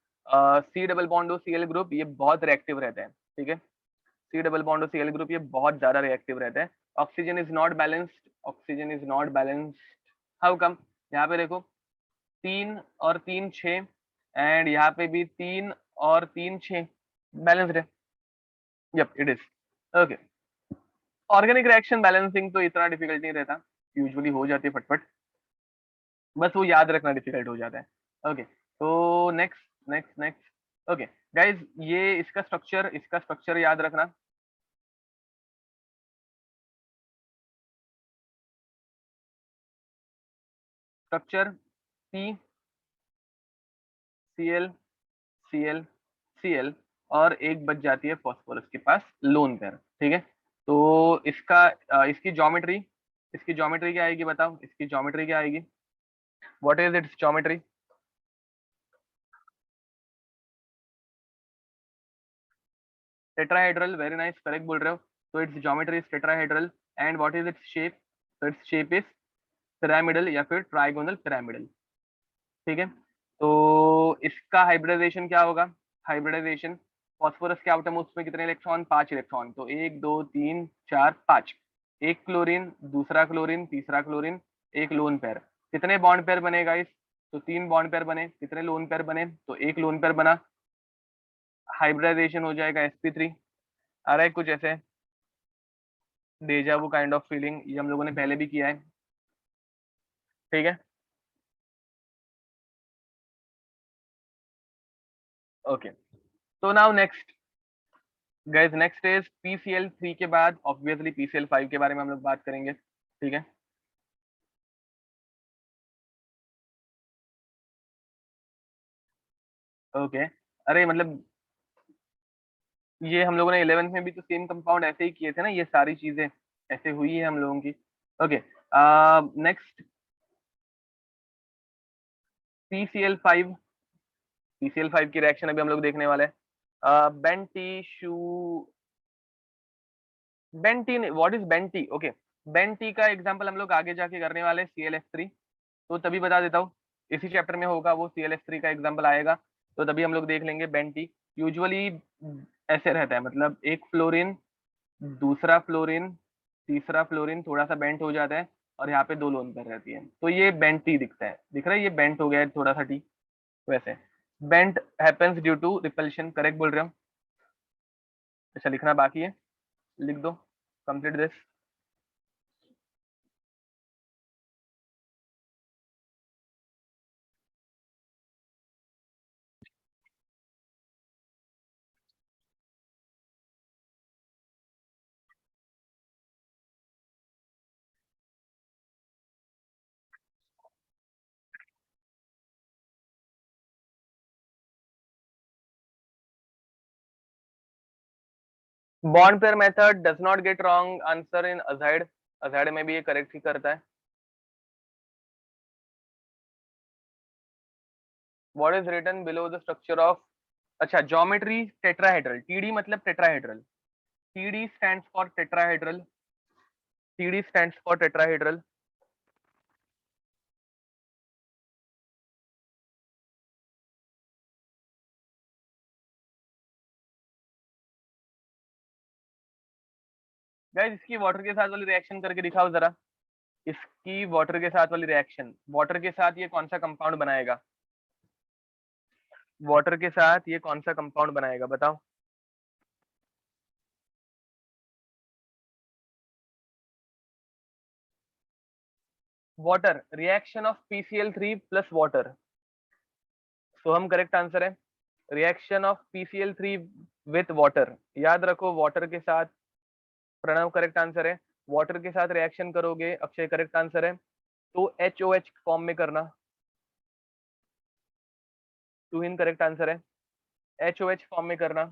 C double bond O Cl group, ये बहुत रिएक्टिव रहता है, ठीक है। C double bond O Cl group ये बहुत ज्यादा रिएक्टिव रहता है। Oxygen is not balanced, oxygen is not balanced, how come? यहाँ पे देखो 3 और 3 6, एंड यहाँ पे भी 3 और 3 6, बैलेंस्ड है। Yup it is. Okay, organic reaction balancing तो इतना डिफिकल्ट नहीं रहता, यूजुअली हो जाती है फटफट, बस वो याद रखना डिफिकल्ट हो जाता है। ओके, तो next next next. Okay guys, ये इसका स्ट्रक्चर याद रखना। Structure P Cl Cl Cl, और एक बच जाती है फॉस्फोरस के पास लोन पेयर, ठीक है। तो इसका इसकी ज्योमेट्री क्या आएगी बताओ, इसकी ज्योमेट्री क्या आएगी? What is it's geometry? Tetrahedral, very nice, correct बोल रहे हो। तो it's geometry is tetrahedral. And what is its shape? तो इट्स शेप इज पिरामिडल या फिर ट्राइगोनल पिरामिडल। ठीक है, तो इसका हाइब्रिडाइजेशन क्या होगा? हाइब्रिडाइजेशन, फॉस्फोरस के आउटर मोस्ट में कितने इलेक्ट्रॉन? 5 इलेक्ट्रॉन। तो 1 2 3 4 5। एक क्लोरीन, दूसरा क्लोरीन, तीसरा क्लोरीन, एक लोन पेयर। कितने बॉन्ड पेयर बने गाइस? तो 3 बॉन्ड पेयर बने। कितने लोन पेयर बने? तो एक लोन पेयर बना। हाइब्रिडाइजेशन हो जाएगा sp3। आ रहा है कुछ ऐसे डेजावू काइंड ऑफ फीलिंग? ये हम लोगों ने पहले भी किया है। ठीक है, ओके। तो now next guys, next is PCl3 के बाद ऑब्वियसली PCl5 के बारे में हम लोग बात करेंगे। ठीक है, ओके। अरे मतलब ये हम लोगों ने 11th में भी तो सेम कंपाउंड ऐसे ही किए थे ना, ये सारी चीजें ऐसे हुई है हम लोगों की। Okay, next PCl5। PCl5 की रिएक्शन अभी हम लोग देखने वाले हैं। बेंटी शू, बेंटी, व्हाट इज बेंटी? ओके, बेंटी का एग्जांपल हम लोग आगे जाके करने वाले हैं, ClF3। तो तभी बता देता हूँ, इसी चैप्टर में होगा वो, ClF3 का एग्जांपल आएगा। तो तभी हम लोग देख लेंगे बेंटी। यूजुअली ऐसे रहता है, मतलब एक फ्लोरीन, दूसरा फ्लोरीन, तीसरा फ्लोरीन थोड़ा सा बेंट हो जाता है, और यहाँ पे 2 लोन पेयर रहती है, तो ये बेंटी दिखता है। दिख रहा है ये बेंट हो गया है थोड़ा सा टी। वैसे bent happens due to repulsion, correct बोल रहे हो। अच्छा, लिखना बाकी है, लिख दो, complete this. Bond pair method does not get wrong answer in azide. Azide में भी ये करेक्ट ही करता है। What is written below the structure of, अच्छा, ज्योमेट्री टेट्राहेड्रल, TD मतलब tetrahedral. TD stands for tetrahedral. TD stands for tetrahedral. Guys इसकी water के साथ वाली रिएक्शन करके दिखाओ जरा। इसकी वाटर के साथ वाली रिएक्शन, वाटर के साथ ये कौन सा कंपाउंड बनाएगा? वाटर के साथ ये कौन सा कंपाउंड बनाएगा बताओ। Water, reaction of PCl3 plus water. तो हम करेक्ट आंसर है reaction of PCl3 with water. याद रखो वाटर के साथ, प्रणव करेक्ट आंसर है। वाटर के साथ रिएक्शन करोगे, अक्षय करेक्ट आंसर है। तो HOH फॉर्म में करना, टू करेक्ट आंसर है। HOH फॉर्म में करना,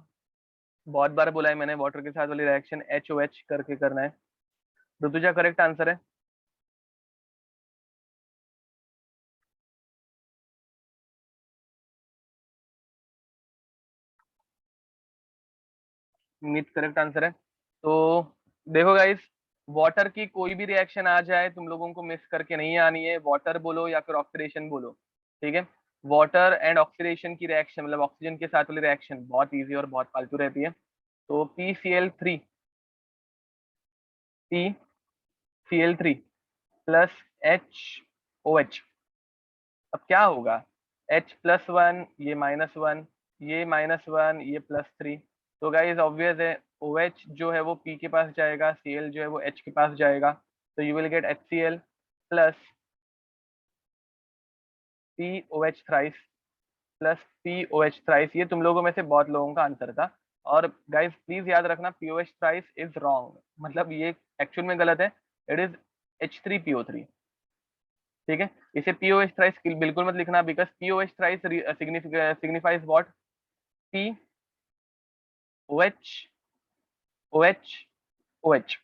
बहुत बार बोला है मैंने, वाटर के साथ वाली रिएक्शन HOH करके करना है। ऋतुजा करेक्ट आंसर है। मिथ करेक्ट आंसर है। तो देखो गाइस, वाटर की कोई भी रिएक्शन आ जाए तुम लोगों को मिस करके नहीं आनी है, वाटर बोलो या फिर ऑक्सीडेशन बोलो। ठीक है, वाटर एंड ऑक्सीडेशन की रिएक्शन, मतलब ऑक्सीजन के साथ वाली रिएक्शन बहुत इजी और बहुत फालतू रहती है। तो PCl3 प्लस HOH। अब क्या होगा? H+1, ये -1, ये -1, ये +3। तो गाइज ऑब्वियस है, OH जो है वो P के पास जाएगा, Cl जो है वो H के पास जाएगा। तो you will gate HCl plus POH thrice, plus POH thrice. ये तुम लोगों में से बहुत लोगों का आंसर था। और गाइज प्लीज याद रखना, POH थ्राइस इज रॉन्ग, मतलब ये एक्चुअल में गलत है। It is H3PO3। ठीक है, इसे POH थ्राइस बिल्कुल मत लिखना, because POH thrice signifies what? P OH OH OH,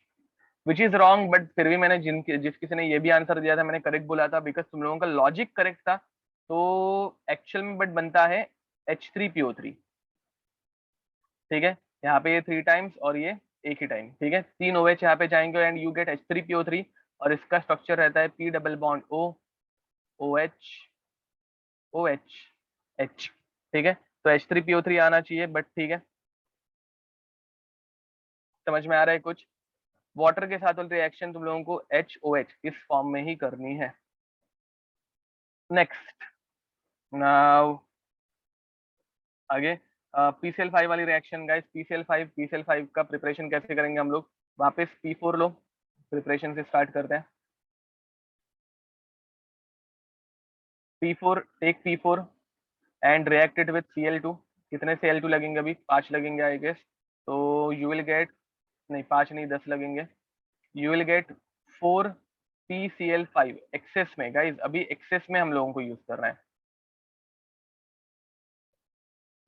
which is wrong, but फिर भी मैंने जिस किसी ने ये भी आंसर दिया था मैंने करेक्ट बोला था, बिकॉज तुम लोगों का लॉजिक करेक्ट था। तो एक्चुअल में बट बनता है H3PO3। ठीक है, यहाँ पे ये 3 टाइम्स और ये एक ही टाइम। ठीक है, 3 OH यहाँ पे जाएंगे एंड यू गेट H3PO3, और इसका स्ट्रक्चर रहता है P double bond O OH OH H। ठीक है, तो H3PO3 आना चाहिए, बट ठीक है, समझ में आ रहा है कुछ। वाटर के साथ वाली रिएक्शन तुम लोगों को HOH इस फॉर्म में ही करनी है। नेक्स्ट, नाउ आगे PCl5 वाली रिएक्शन गाइस, PCl5 का प्रिपरेशन कैसे करेंगे हम लोग। वापस P4 लो, प्रिपरेशन से स्टार्ट करते हैं। P4, take P4 and react it with Cl2। कितने Cl2 लगेंगे अभी, 5 लगेंगे आई गेस। तो यू विल गेट, नहीं 5 नहीं 10 लगेंगे। You will get 4 PCl5 excess में गाइस, अभी एक्सेस में हम लोगों को यूज करना है।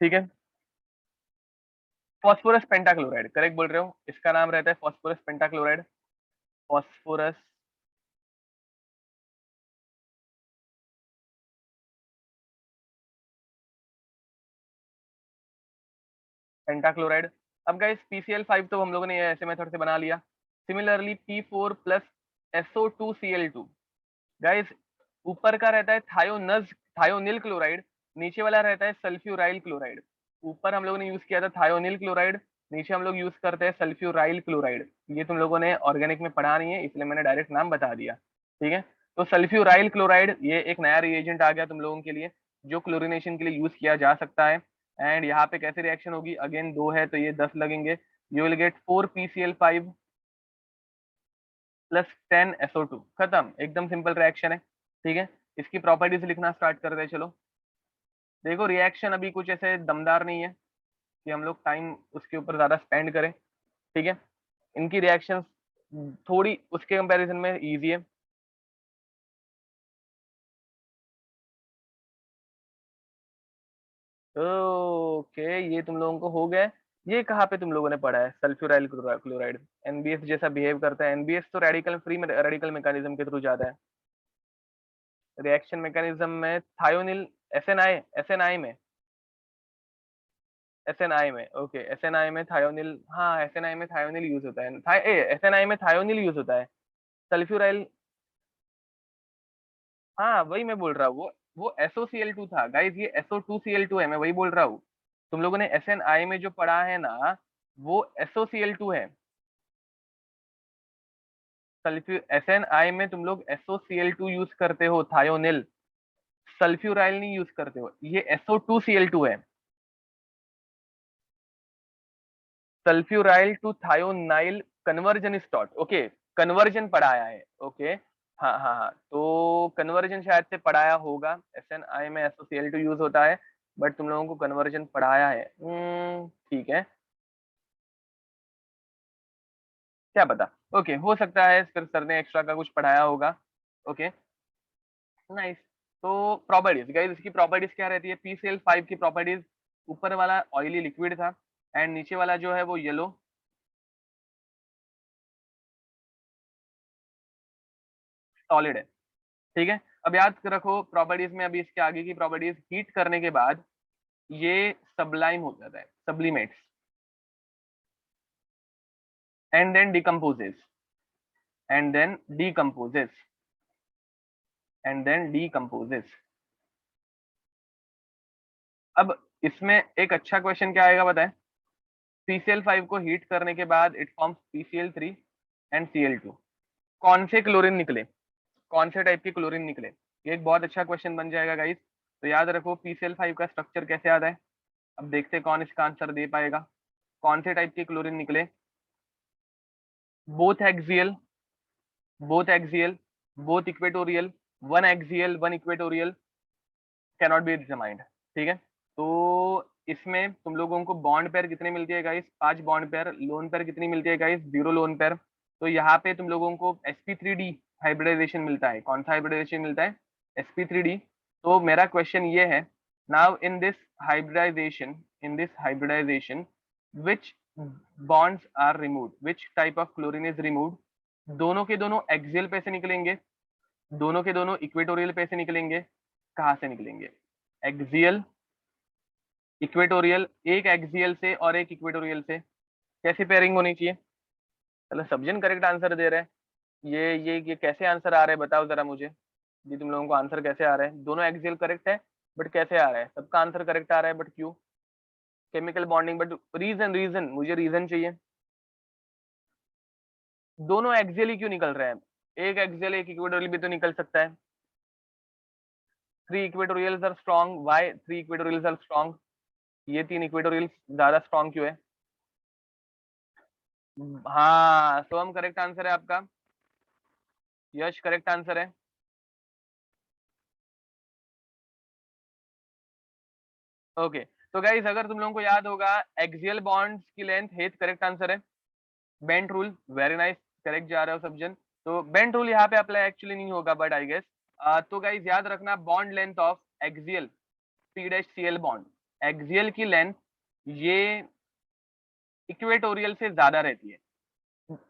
ठीक है, फॉस्फोरस पेंटाक्लोराइड, करेक्ट बोल रहे हो, इसका नाम रहता है फॉस्फोरस पेंटाक्लोराइड। Phosphorus pentachloride. अब गाइस PCl5 तो हम लोगों ने ऐसे मेथड से बना लिया। Similarly P4 plus SO2Cl2 guys, ऊपर का रहता है थायोनिल क्लोराइड, नीचे वाला रहता है सल्फ्यूराइल क्लोराइड। ऊपर हम लोगों ने यूज किया था थायोनिल क्लोराइड, नीचे हम लोग यूज करते हैं सल्फ्यूराइल क्लोराइड। ये तुम लोगों ने ऑर्गेनिक में पढ़ा नहीं है, इसलिए मैंने डायरेक्ट नाम बता दिया। ठीक है, तो सल्फ्यूराइल क्लोराइड ये एक नया रिएजेंट आ गया तुम लोगों के लिए, जो क्लोरिनेशन के लिए यूज किया जा सकता है। एंड यहाँ पे कैसे रिएक्शन होगी, अगेन 2 है तो ये 10 लगेंगे। You will get 4 PCl5 plus 10 SO2, खत्म, एकदम सिंपल रिएक्शन है। ठीक है, इसकी प्रॉपर्टीज लिखना स्टार्ट करते हैं, चलो। देखो रिएक्शन अभी कुछ ऐसे दमदार नहीं है कि हम लोग टाइम उसके ऊपर ज्यादा स्पेंड करें। ठीक है, इनकी रिएक्शन थोड़ी उसके कंपैरिजन में इजी है। ओके, ये तुम लोगों को हो गया है। ये कहाँ पे तुम लोगों ने पढ़ा है, सल्फ्यूराइल क्लोराइड एनबीएस जैसा बिहेव करता है। एनबीएस तो रेडिकल फ्री में रेडिकल मैकेनिज्म के थ्रू जाता है। रिएक्शन मैकेनिज्म में थायोनिल, एसएनआई में, एसएनआई में, ओके एसएनआई में थायोनिल, हाँ एसएनआई में थायोनिल यूज होता है, एसएनआई में थायोनिल यूज होता है। सल्फ्यूराइल, हाँ वही मैं बोल रहा हूँ, वो SOCl2 था गाइस, ये SO2Cl2 है, मैं वही बोल रहा हूँ। तुम लोगों ने SNI में जो पढ़ा है ना, वो SOCl2 है। सल्फ्यू SNI में तुम लोग SOCl2 यूज करते हो, थायोनिल, सल्फ्यूराइल नहीं यूज करते हो, ये SO2Cl2 है। Sulphuryl to thionyl conversion is taught, okay, conversion पढ़ाया है, ओके। हाँ हाँ हाँ, तो कन्वर्जन शायद से पढ़ाया होगा, SNI में SOCl2 यूज होता है, बट तुम लोगों को कन्वर्जन पढ़ाया है। ठीक है, क्या पता, ओके हो सकता है फिर सर ने एक्स्ट्रा का कुछ पढ़ाया होगा। Okay, nice. तो प्रॉपर्टीज गाइस, इसकी प्रॉपर्टीज क्या रहती है, PCl5 की प्रॉपर्टीज, ऊपर वाला ऑयली लिक्विड था एंड नीचे वाला जो है वो येलो सॉलिड है। ठीक है, अब याद रखो प्रॉपर्टीज में, अभी इसके आगे की प्रॉपर्टीज, हीट करने के बाद ये सबलाइम हो जाता है, sublimates, and then decomposes, and then decomposes, and then decomposes. अब इसमें एक अच्छा क्वेश्चन क्या आएगा बताएं, PCl5 को हीट करने के बाद it forms PCl3 and Cl2, कौन से क्लोरीन निकले, कौन से टाइप के क्लोरीन निकले, ये एक बहुत अच्छा क्वेश्चन बन जाएगा गाइस। तो याद रखो PCl5 का स्ट्रक्चर कैसे आता है। अब देखते हैं कौन इसका आंसर दे पाएगा, कौन से टाइप के क्लोरीन निकले, both axial, both axial, both equatorial, one axial one equatorial, cannot be determined. ठीक है, तो इसमें तुम लोगों को बॉन्ड पेयर कितने मिलती है guys, 5 bond pair, lone pair कितनी मिलती है गाइस, 0 लोन पेयर। तो यहाँ पे तुम लोगों को sp3d हाइब्रिडाइजेशन मिलता है, कौन सा हाइब्रिडाइजेशन मिलता है, sp3d। तो मेरा क्वेश्चन ये है, now in this hybridization which bonds are removed, which type of chlorine is removed, दोनों के दोनों एक्सियल पे से निकलेंगे, दोनों के दोनों इक्वेटोरियल पे से निकलेंगे। कहाँ से निकलेंगे? एक्सियल, इक्वेटोरियल, एक एक्सियल से और एक इक्वेटोरियल से। कैसी पेयरिंग होनी चाहिए? चलो सब जन करेक्ट आंसर दे रहे हैं। ये कैसे आंसर आ रहे हैं बताओ जरा मुझे। जी तुम लोगों को आंसर कैसे आ रहा है? दोनों एक्सियल करेक्ट है, बट कैसे आ रहा है? सबका आंसर करेक्ट आ रहा है, बट क्यों? केमिकल बॉन्डिंग, बट रीजन मुझे रीजन चाहिए। दोनों एक्सियल ही क्यों निकल रहे हैं? एक एक्सियल एक इक्वेटोरियल भी तो निकल सकता है। 3 equatorials are strong, why 3 equatorials are strong? ये 3 इक्वेटोरियल्स ज्यादा स्ट्रॉन्ग क्यों है? हाँ, सोहम करेक्ट आंसर है आपका। यश करेक्ट आंसर है। ओके, तो गाइस अगर तुम लोगों को याद होगा, एक्सियल बॉन्ड्स की लेंथ हेथ करेक्ट आंसर है। Bent rule, very nice, correct जा रहे हो सब जन। तो बेंट रूल यहाँ पे अप्लाई एक्चुअली नहीं होगा, बट आई गेस। तो गाइस याद रखना, bond length of axial P dash C L bond, axial की लेंथ ये इक्वेटोरियल से ज्यादा रहती है।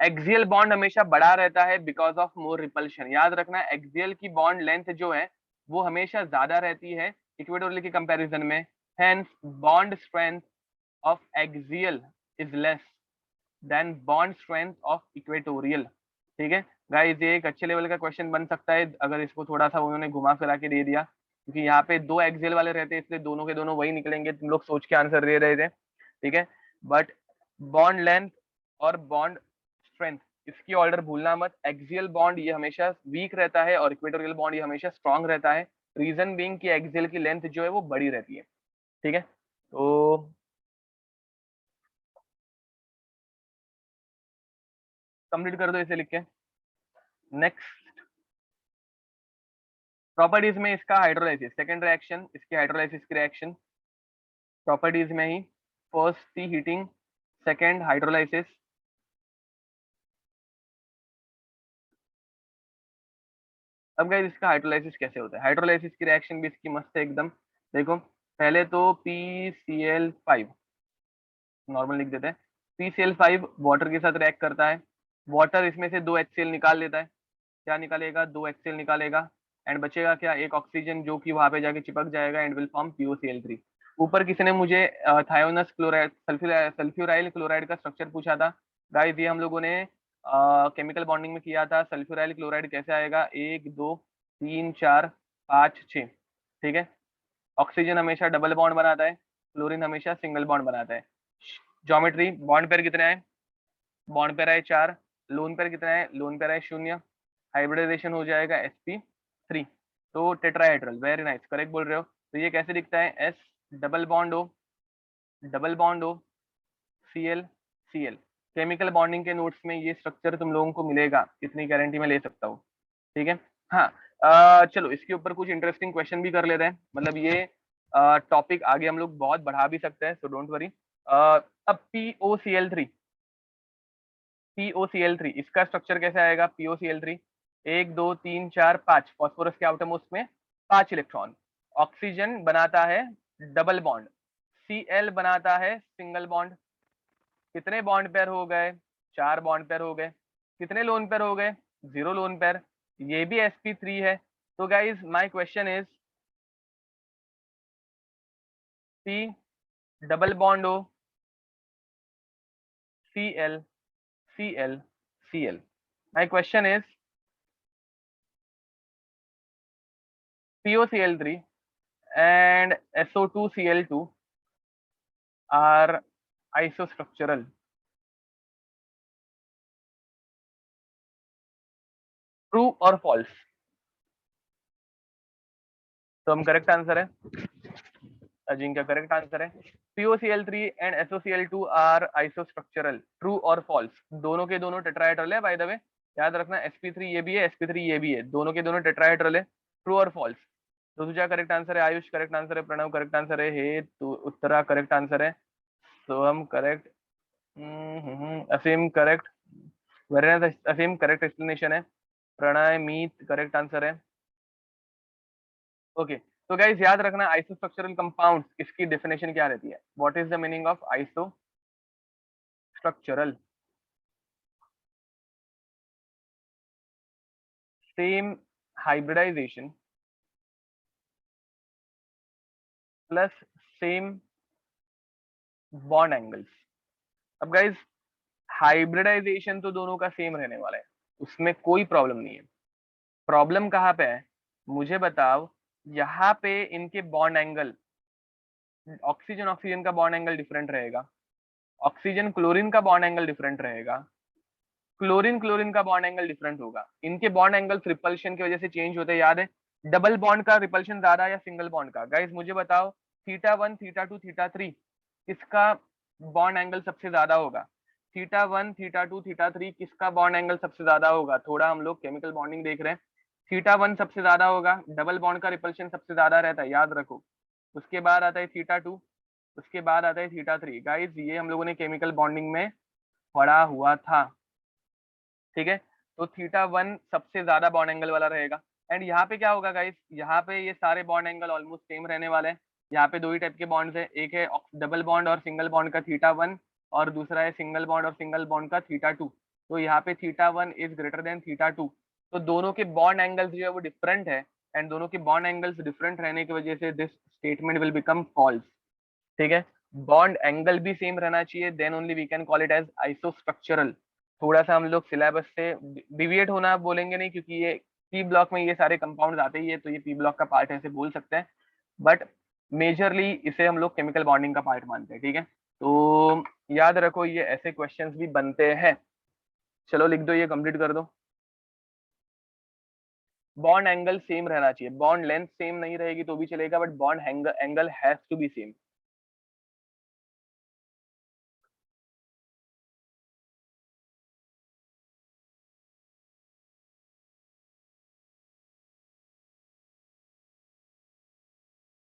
एक्सियल बॉन्ड हमेशा बड़ा रहता है बिकॉज ऑफ मोर रिपल्शन। याद रखना, एक्सियल की बॉन्ड लेंथ जो है वो हमेशा ज्यादा रहती है इक्वेटोरियल के कंपैरिजन में। Hence bond strength of axial is less than bond strength of equatorial. ठीक है गाइस, ये एक अच्छे लेवल का क्वेश्चन बन सकता है अगर इसको थोड़ा सा उन्होंने घुमा फिरा के दे दिया, क्योंकि यहाँ पे दो एक्सियल वाले रहते हैं, इसलिए दोनों के दोनों वही निकलेंगे। तुम लोग सोच के आंसर दे रहे थे, ठीक है। बट बॉन्ड लेंथ और बॉन्ड स्ट्रेंथ, इसकी ऑर्डर भूलना मत। एक्सियल बॉन्ड ये हमेशा वीक रहता है और इक्वेटोरियल बॉन्ड ये हमेशा स्ट्रांग रहता है। रीजन बीइंग कि एक्सियल की लेंथ जो है वो बड़ी रहती है। ठीक है, तो कंप्लीट कर दो इसे लिख के। नेक्स्ट, प्रॉपर्टीज में इसका हाइड्रोलाइसिस, सेकंड रिएक्शन इसके हाइड्रोलाइसिस की रिएक्शन। प्रॉपर्टीज में ही फर्स्ट थी हीटिंग, सेकंड हाइड्रोलाइसिस। अब गाइस इसका हाइड्रोलाइसिस कैसे होता है? हाइड्रोलाइसिस की रिएक्शन भी इसकी मस्त है एकदम। देखो, पहले तो PCl5 नॉर्मल लिख देते हैं। PCl5 वाटर के साथ रिएक्ट करता है, वाटर इसमें से 2 HCl निकाल लेता है। क्या निकालेगा? 2 HCl निकालेगा। एंड बचेगा क्या? एक ऑक्सीजन, जो कि वहां पे जाके चिपक जाएगा एंड विल फॉर्म POCl3। ऊपर किसी ने मुझे थायोनस क्लोराइड, सल्फ्यूराइल क्लोराइड का स्ट्रक्चर पूछा था। गाइस ये हम लोगों ने केमिकल बॉन्डिंग में किया था। सल्फ्यूराइल क्लोराइड कैसे आएगा? 1 2 3 4 5 6। ठीक है, ऑक्सीजन हमेशा डबल बॉन्ड बनाता है, क्लोरीन हमेशा सिंगल बॉन्ड बनाता है। ज्योमेट्री, बॉन्ड पेयर कितने हैं? बॉन्ड पेयर है 4। लोन पेयर कितना है? लोन पेयर है 0। हाइब्रिडाइजेशन हो जाएगा sp3। तो टेट्राहेड्रल, वेरी नाइस, करेक्ट बोल रहे हो। तो ये कैसे दिखता है? S double bond O, double bond O, Cl Cl। Chemical bonding के नोट्स में ये स्ट्रक्चर तुम लोगों को मिलेगा, इतनी गारंटी मैं ले सकता हूँ। ठीक है, हाँ। चलो इसके ऊपर कुछ इंटरेस्टिंग क्वेश्चन भी कर लेते हैं, मतलब ये टॉपिक आगे हम लोग बहुत बढ़ा भी सकते हैं, सो डोंट वरी। अब POCl3 इसका स्ट्रक्चर कैसे आएगा? POCl3 1 2 3 4 5, फॉस्फोरस के आउटर मोस्ट में 5 इलेक्ट्रॉन। ऑक्सीजन बनाता है डबल बॉन्ड, Cl बनाता है सिंगल बॉन्ड। कितने बॉन्ड पेयर हो गए? 4 बॉन्ड पेयर हो गए। कितने लोन पेयर हो गए? 0 लोन पेयर। ये भी sp3 है। तो guys my question is, P double bond O, Cl Cl Cl। My question is, POCl3 and SO2Cl2 are isostructural, true और फॉल्स? तो हम करेक्ट आंसर है, अजिंक्य करेक्ट आंसर है। POCl3 and SOCl2 are isostructural, true और false? दोनों के दोनों tetrahedral है बाय द वे। याद रखना, sp3 ये भी है, sp3 ये भी है, दोनों के दोनों टेट्राहेड्रल है। ट्रू और फॉल्स? तो तुझा करेक्ट आंसर है, आयुष करेक्ट आंसर है, प्रणव करेक्ट आंसर है, हे तो उत्तरा करेक्ट आंसर है, तो हम correct, Aseem correct, very nice, Aseem correct explanation है। प्रणय मीत करेक्ट आंसर है। ओके, तो गाइस याद रखना, आइसोस्ट्रक्चरल कंपाउंड्स इसकी डेफिनेशन क्या रहती है? What is the meaning of isostructural? Same hybridization plus same bond angles. अब गाइज हाइब्रिडाइजेशन तो दोनों का सेम रहने वाला है, उसमें कोई प्रॉब्लम नहीं है। प्रॉब्लम कहाँ पे है मुझे बताओ, यहाँ पे इनके बॉन्ड एंगल, ऑक्सीजन ऑक्सीजन का बॉन्ड एंगल डिफरेंट रहेगा, ऑक्सीजन क्लोरीन का बॉन्ड एंगल डिफरेंट रहेगा, क्लोरीन क्लोरीन का बॉन्ड एंगल डिफरेंट होगा। इनके बॉन्ड एंगल रिपल्शन की वजह से चेंज होते हैं, याद है? डबल बॉन्ड का रिपल्शन ज्यादा या सिंगल बॉन्ड का? गाइस मुझे बताओ, थीटा 1 थीटा 2 थीटा 3 किसका बॉन्ड एंगल सबसे ज्यादा होगा? थीटा 1 थीटा 2 थीटा 3 किसका बॉन्ड एंगल सबसे ज्यादा होगा? थोड़ा हम लोग केमिकल बॉन्डिंग देख रहे हैं। थीटा 1 सबसे ज्यादा होगा, डबल बॉन्ड का रिपल्शन सबसे ज्यादा रहता है, याद रखो। उसके बाद आता है थीटा 2, उसके बाद आता है थीटा 3। गाइस ये हम लोगों ने केमिकल बॉन्डिंग में पढ़ा हुआ था, ठीक है? तो थीटा 1 सबसे ज्यादा बॉन्ड एंगल वाला रहेगा। एंड यहाँ पे क्या होगा गाइस, यहाँ पे ये सारे बॉन्ड एंगल ऑलमोस्ट सेम रहने वाले हैं। यहाँ पे दो ही टाइप के बॉन्ड्स है, एक है डबल बॉन्ड और सिंगल बॉन्ड का थीटा 1, और दूसरा है सिंगल बॉन्ड और सिंगल बॉन्ड का थीटा 2। तो यहाँ पे theta 1 is greater than theta 2। तो दोनों के बॉन्ड एंगल्स जो है वो डिफरेंट है, एंड दोनों के बॉन्ड एंगल्स डिफरेंट रहने की वजह से this statement will become false, ठीक है? बॉन्ड एंगल भी सेम रहना चाहिए, then only we can call it as isostructural. थोड़ा सा हम लोग सिलेबस से डिविएट होना बोलेंगे नहीं, क्योंकि ये पी ब्लॉक में ये सारे कंपाउंड आते ही है, तो ये पी ब्लॉक का पार्ट है, ऐसे बोल सकते हैं। बट मेजरली इसे हम लोग केमिकल बॉन्डिंग का पार्ट मानते हैं, ठीक है? तो याद रखो ये ऐसे क्वेश्चंस भी बनते हैं। चलो लिख दो, ये कंप्लीट कर दो। बॉन्ड एंगल सेम रहना चाहिए, बॉन्ड लेंथ सेम नहीं रहेगी तो भी चलेगा, but bond angle has to be same.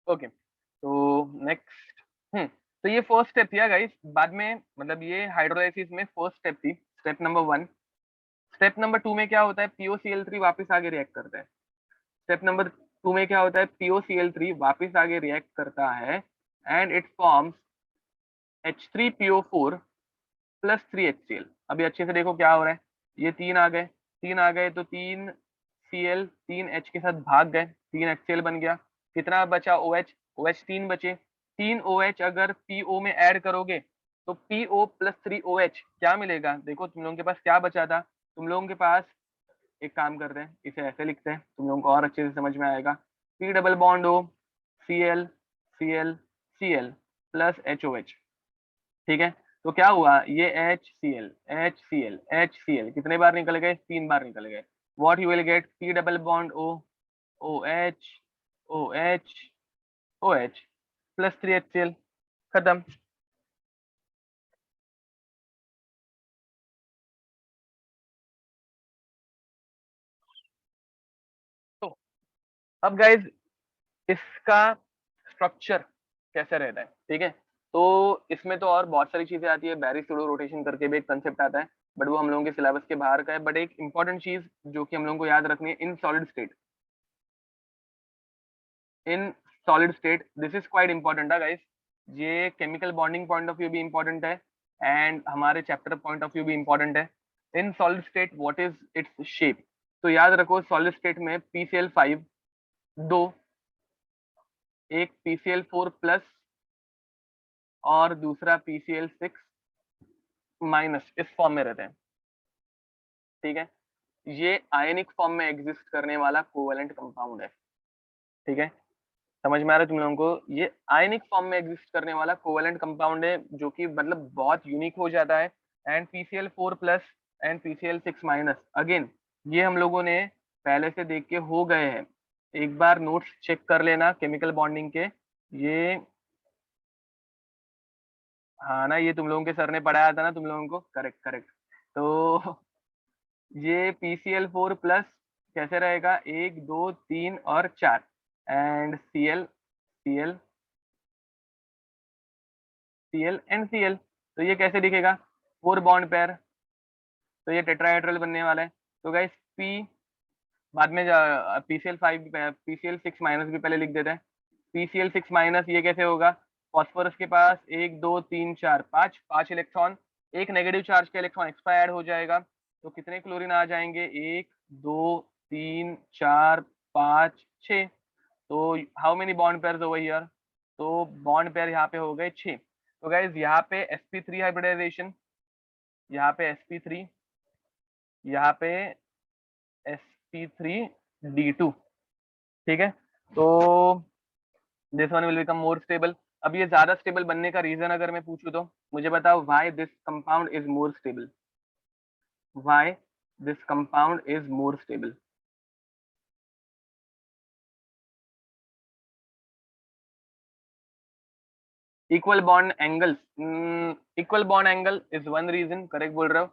Okay, तो नेक्स्ट। तो ये फर्स्ट स्टेप थी गाइस, बाद में मतलब ये हाइड्रोलाइसिस में फर्स्ट स्टेप थी, स्टेप नंबर 1। स्टेप नंबर 2 में क्या होता है, POCl3 वापस आगे रिएक्ट करता है। स्टेप नंबर 2 में क्या होता है, POCl3 वापस आगे रिएक्ट करता है, and it forms H3PO4 plus 3HCl। अभी अच्छे से देखो क्या हो रहा है, ये तीन आ गए तो 3Cl 3H के साथ भाग गए, 3HCl बन गया। कितना बचा? OH, OH 3 बचे। 3 OH अगर PO में ऐड करोगे तो PO प्लस 3OH क्या मिलेगा? देखो तुम लोगों के पास क्या बचा था, तुम लोगों के पास, एक काम करते हैं इसे ऐसे लिखते हैं, तुम लोगों को और अच्छे से समझ में आएगा। P double bond O, Cl Cl Cl plus HOH, ठीक है? तो क्या हुआ, ये HCl HCl HCl कितने बार निकल गए? 3 बार निकल गए। What you will gate, P double bond O, OH OH OH plus 3HCl, खत्म। तो अब गाइज इसका स्ट्रक्चर कैसे रहता है, ठीक है? तो इसमें तो और बहुत सारी चीजें आती है, बैरी सूडो रोटेशन करके भी एक कंसेप्ट आता है, बट वो हम लोगों के सिलेबस के बाहर का है। बट एक इंपॉर्टेंट चीज जो कि हम लोगों को याद रखनी है, in solid state, in solid state, this is quite important है गाइस। ये chemical bonding point of view भी इंपॉर्टेंट है, एंड हमारे चैप्टर पॉइंट ऑफ व्यू भी इंपॉर्टेंट है। In solid state what is its shape? तो याद रखो सॉलिड स्टेट में PCl5 दो, एक PCl4 प्लस और दूसरा PCl6 माइनस, इस फॉर्म में रहते हैं, ठीक है? ये आयनिक फॉर्म में एग्जिस्ट करने वाला कोवेलेंट कंपाउंड है, ठीक है? समझ में आ रहा है तुम लोगों को? ये आयनिक फॉर्म में एग्जिस्ट करने वाला कोवेलेंट कंपाउंड है, जो कि मतलब बहुत यूनिक हो जाता है। And PCl4 plus and PCl6 minus, again ये हम लोगों ने पहले से देख के हो गए हैं, एक बार नोट्स चेक कर लेना केमिकल बॉन्डिंग के। ये हाँ ना, ये तुम लोगों के सर ने पढ़ाया था ना तुम लोगों को, करेक्ट करेक्ट। तो ये PCl4 प्लस कैसे रहेगा, 1 2 3 और 4, and Cl Cl and Cl। तो ये कैसे दिखेगा, 4 बॉन्ड पेयर, तो ये टेट्राहेड्रल बनने वाला है। तो गाइस P बाद में PCl5 PCl6 माइनस भी पहले लिख देते हैं। PCl6 माइनस ये कैसे होगा, फॉस्फोरस के पास 1 2 3 4 5 5 इलेक्ट्रॉन, एक नेगेटिव चार्ज का इलेक्ट्रॉन एक्स्ट्रा ऐड हो जाएगा, तो कितने क्लोरीन आ जाएंगे, 1 2 3 4 5 6, तो how many bond pairs over here, तो बॉन्ड पेयर यहाँ पे हो गए 6। तो गाइज यहाँ पे sp3 हाइब्रिडाइजेशन, यहाँ पे sp3, यहाँ पे sp3d2, ठीक है। तो this one will become more stable. अब ये ज्यादा स्टेबल बनने का रीजन अगर मैं पूछूं तो मुझे बताओ, why this compound is more stable, why this compound is more stable. Equal bond angles, equal bond angle is one reason, correct बोल रहे हो,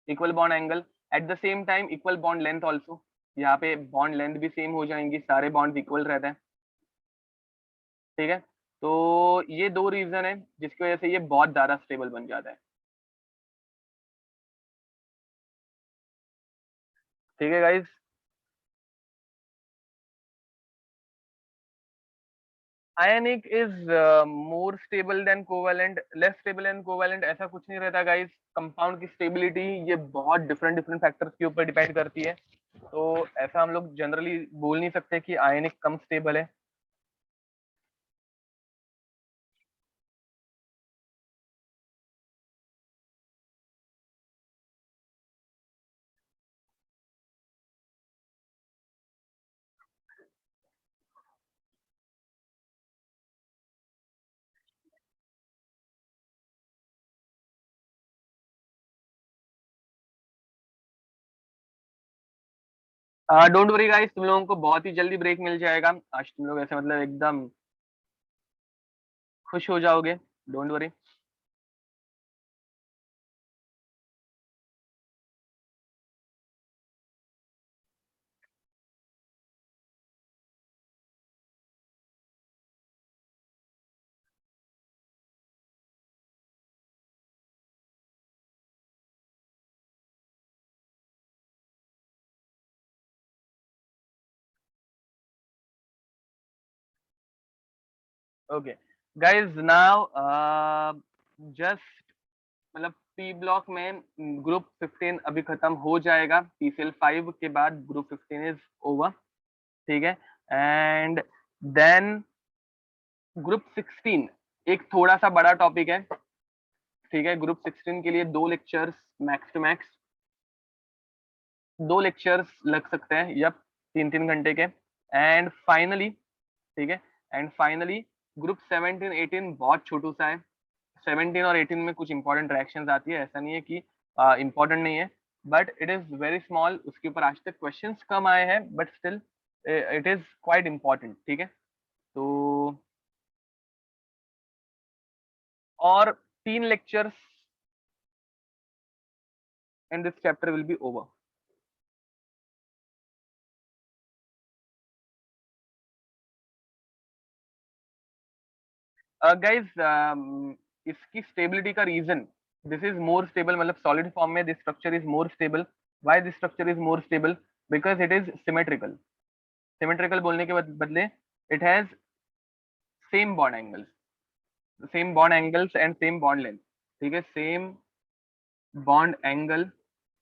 equal bond angle. At the same time equal bond length also, यहाँ पे bond length भी same हो जाएंगी, सारे bond equal रहते हैं, ठीक है। तो ये दो रीजन है जिसकी वजह से ये बहुत ज्यादा स्टेबल बन जाता है, ठीक है guys. Ionic is more stable then covalent, less stable then covalent, ऐसा कुछ नहीं रहता गाइज। कंपाउंड की स्टेबिलिटी ये बहुत डिफरेंट डिफरेंट फैक्टर्स के ऊपर डिपेंड करती है, तो ऐसा हम लोग जनरली बोल नहीं सकते कि आयनिक कम स्टेबल है। डोंट वरी गाइस, तुम लोगों को बहुत ही जल्दी ब्रेक मिल जाएगा आज, तुम लोग ऐसे मतलब एकदम खुश हो जाओगे, don't worry. Okay guys, now just मतलब पी ब्लॉक में ग्रुप 15 अभी खत्म हो जाएगा, पीसीएल 5 के बाद ग्रुप 15 इज ओवर, ठीक है। एंड देन ग्रुप 16 एक थोड़ा सा बड़ा टॉपिक है, ठीक है। ग्रुप 16 के लिए दो लेक्चर्स, मैक्स टू मैक्स दो लेक्चर्स लग सकते हैं, या 3 3 घंटे के। एंड फाइनली, ठीक है, एंड फाइनली ग्रुप 17 18 बहुत छोटू सा है। 17 और 18 में कुछ इंपॉर्टेंट रिएक्शंस आती है, ऐसा नहीं है कि इंपॉर्टेंट नहीं है, but it is very small, उसके ऊपर आज तक क्वेश्चंस कम आए हैं, but still it is quite important, ठीक है। तो और 3 lectures and this chapter will be over. Guys इसकी स्टेबिलिटी का reason, this is more stable, मतलब सॉलिड फॉर्म में this structure is more stable. Why this structure is more stable? Because it is symmetrical. Symmetrical बोलने के बदले it has same bond angles, same bond angles and same bond length, ठीक है, same bond angle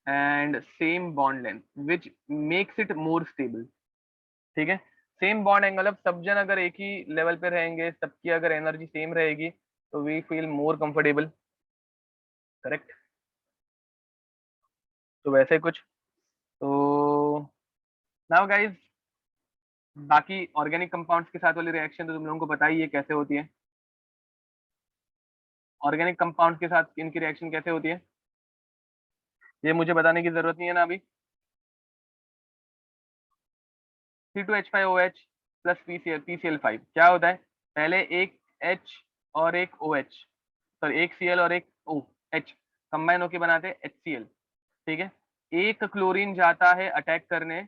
and same bond length which makes it more stable, ठीक है। Same bond angle, अब सब जन अगर एक ही लेवल पे रहेंगे, सबकी अगर एनर्जी सेम रहेगी, तो we feel more comfortable, correct. तो वैसे कुछ, तो नाउ गाइज, बाकी ऑर्गेनिक कंपाउंड्स के साथ वाली रिएक्शन तो तुम लोगों को पता ही है कैसे होती है। ऑर्गेनिक कंपाउंड्स के साथ इनकी रिएक्शन कैसे होती है, ये मुझे बताने की जरूरत नहीं है ना अभी। C2H5OH प्लस PCl5 क्या होता है? पहले एक H और एक OH, सॉरी एक Cl और एक OH कंबाइन होके बनाते हैं HCl, ठीक है। एक क्लोरीन जाता है अटैक करने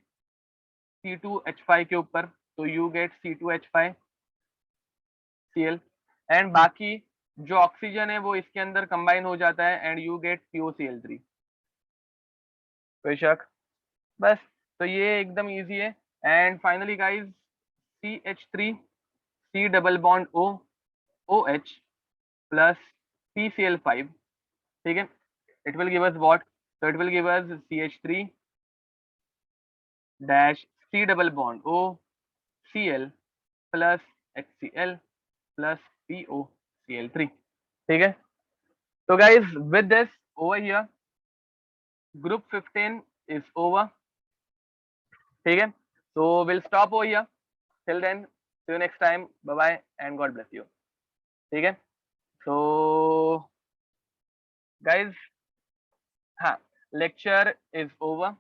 C2H5 के ऊपर, तो यू गेट C2H5Cl, एंड बाकी जो ऑक्सीजन है वो इसके अंदर कंबाइन हो जाता है एंड यू गेट COCl3। कोई शक? बस, तो ये एकदम इजी है। And finally guys, CH3 C double bond O OH plus PCl5, ठीक है, it will give us what? So it will give us CH3 dash C double bond OCl plus HCl plus POCl3, ठीक है। तो guys with this over here group 15 is over, ठीक है। So we'll stop over here. Till then, see you next time. Bye bye and God bless you. ठीक है। So guys, हाँ, lecture is over.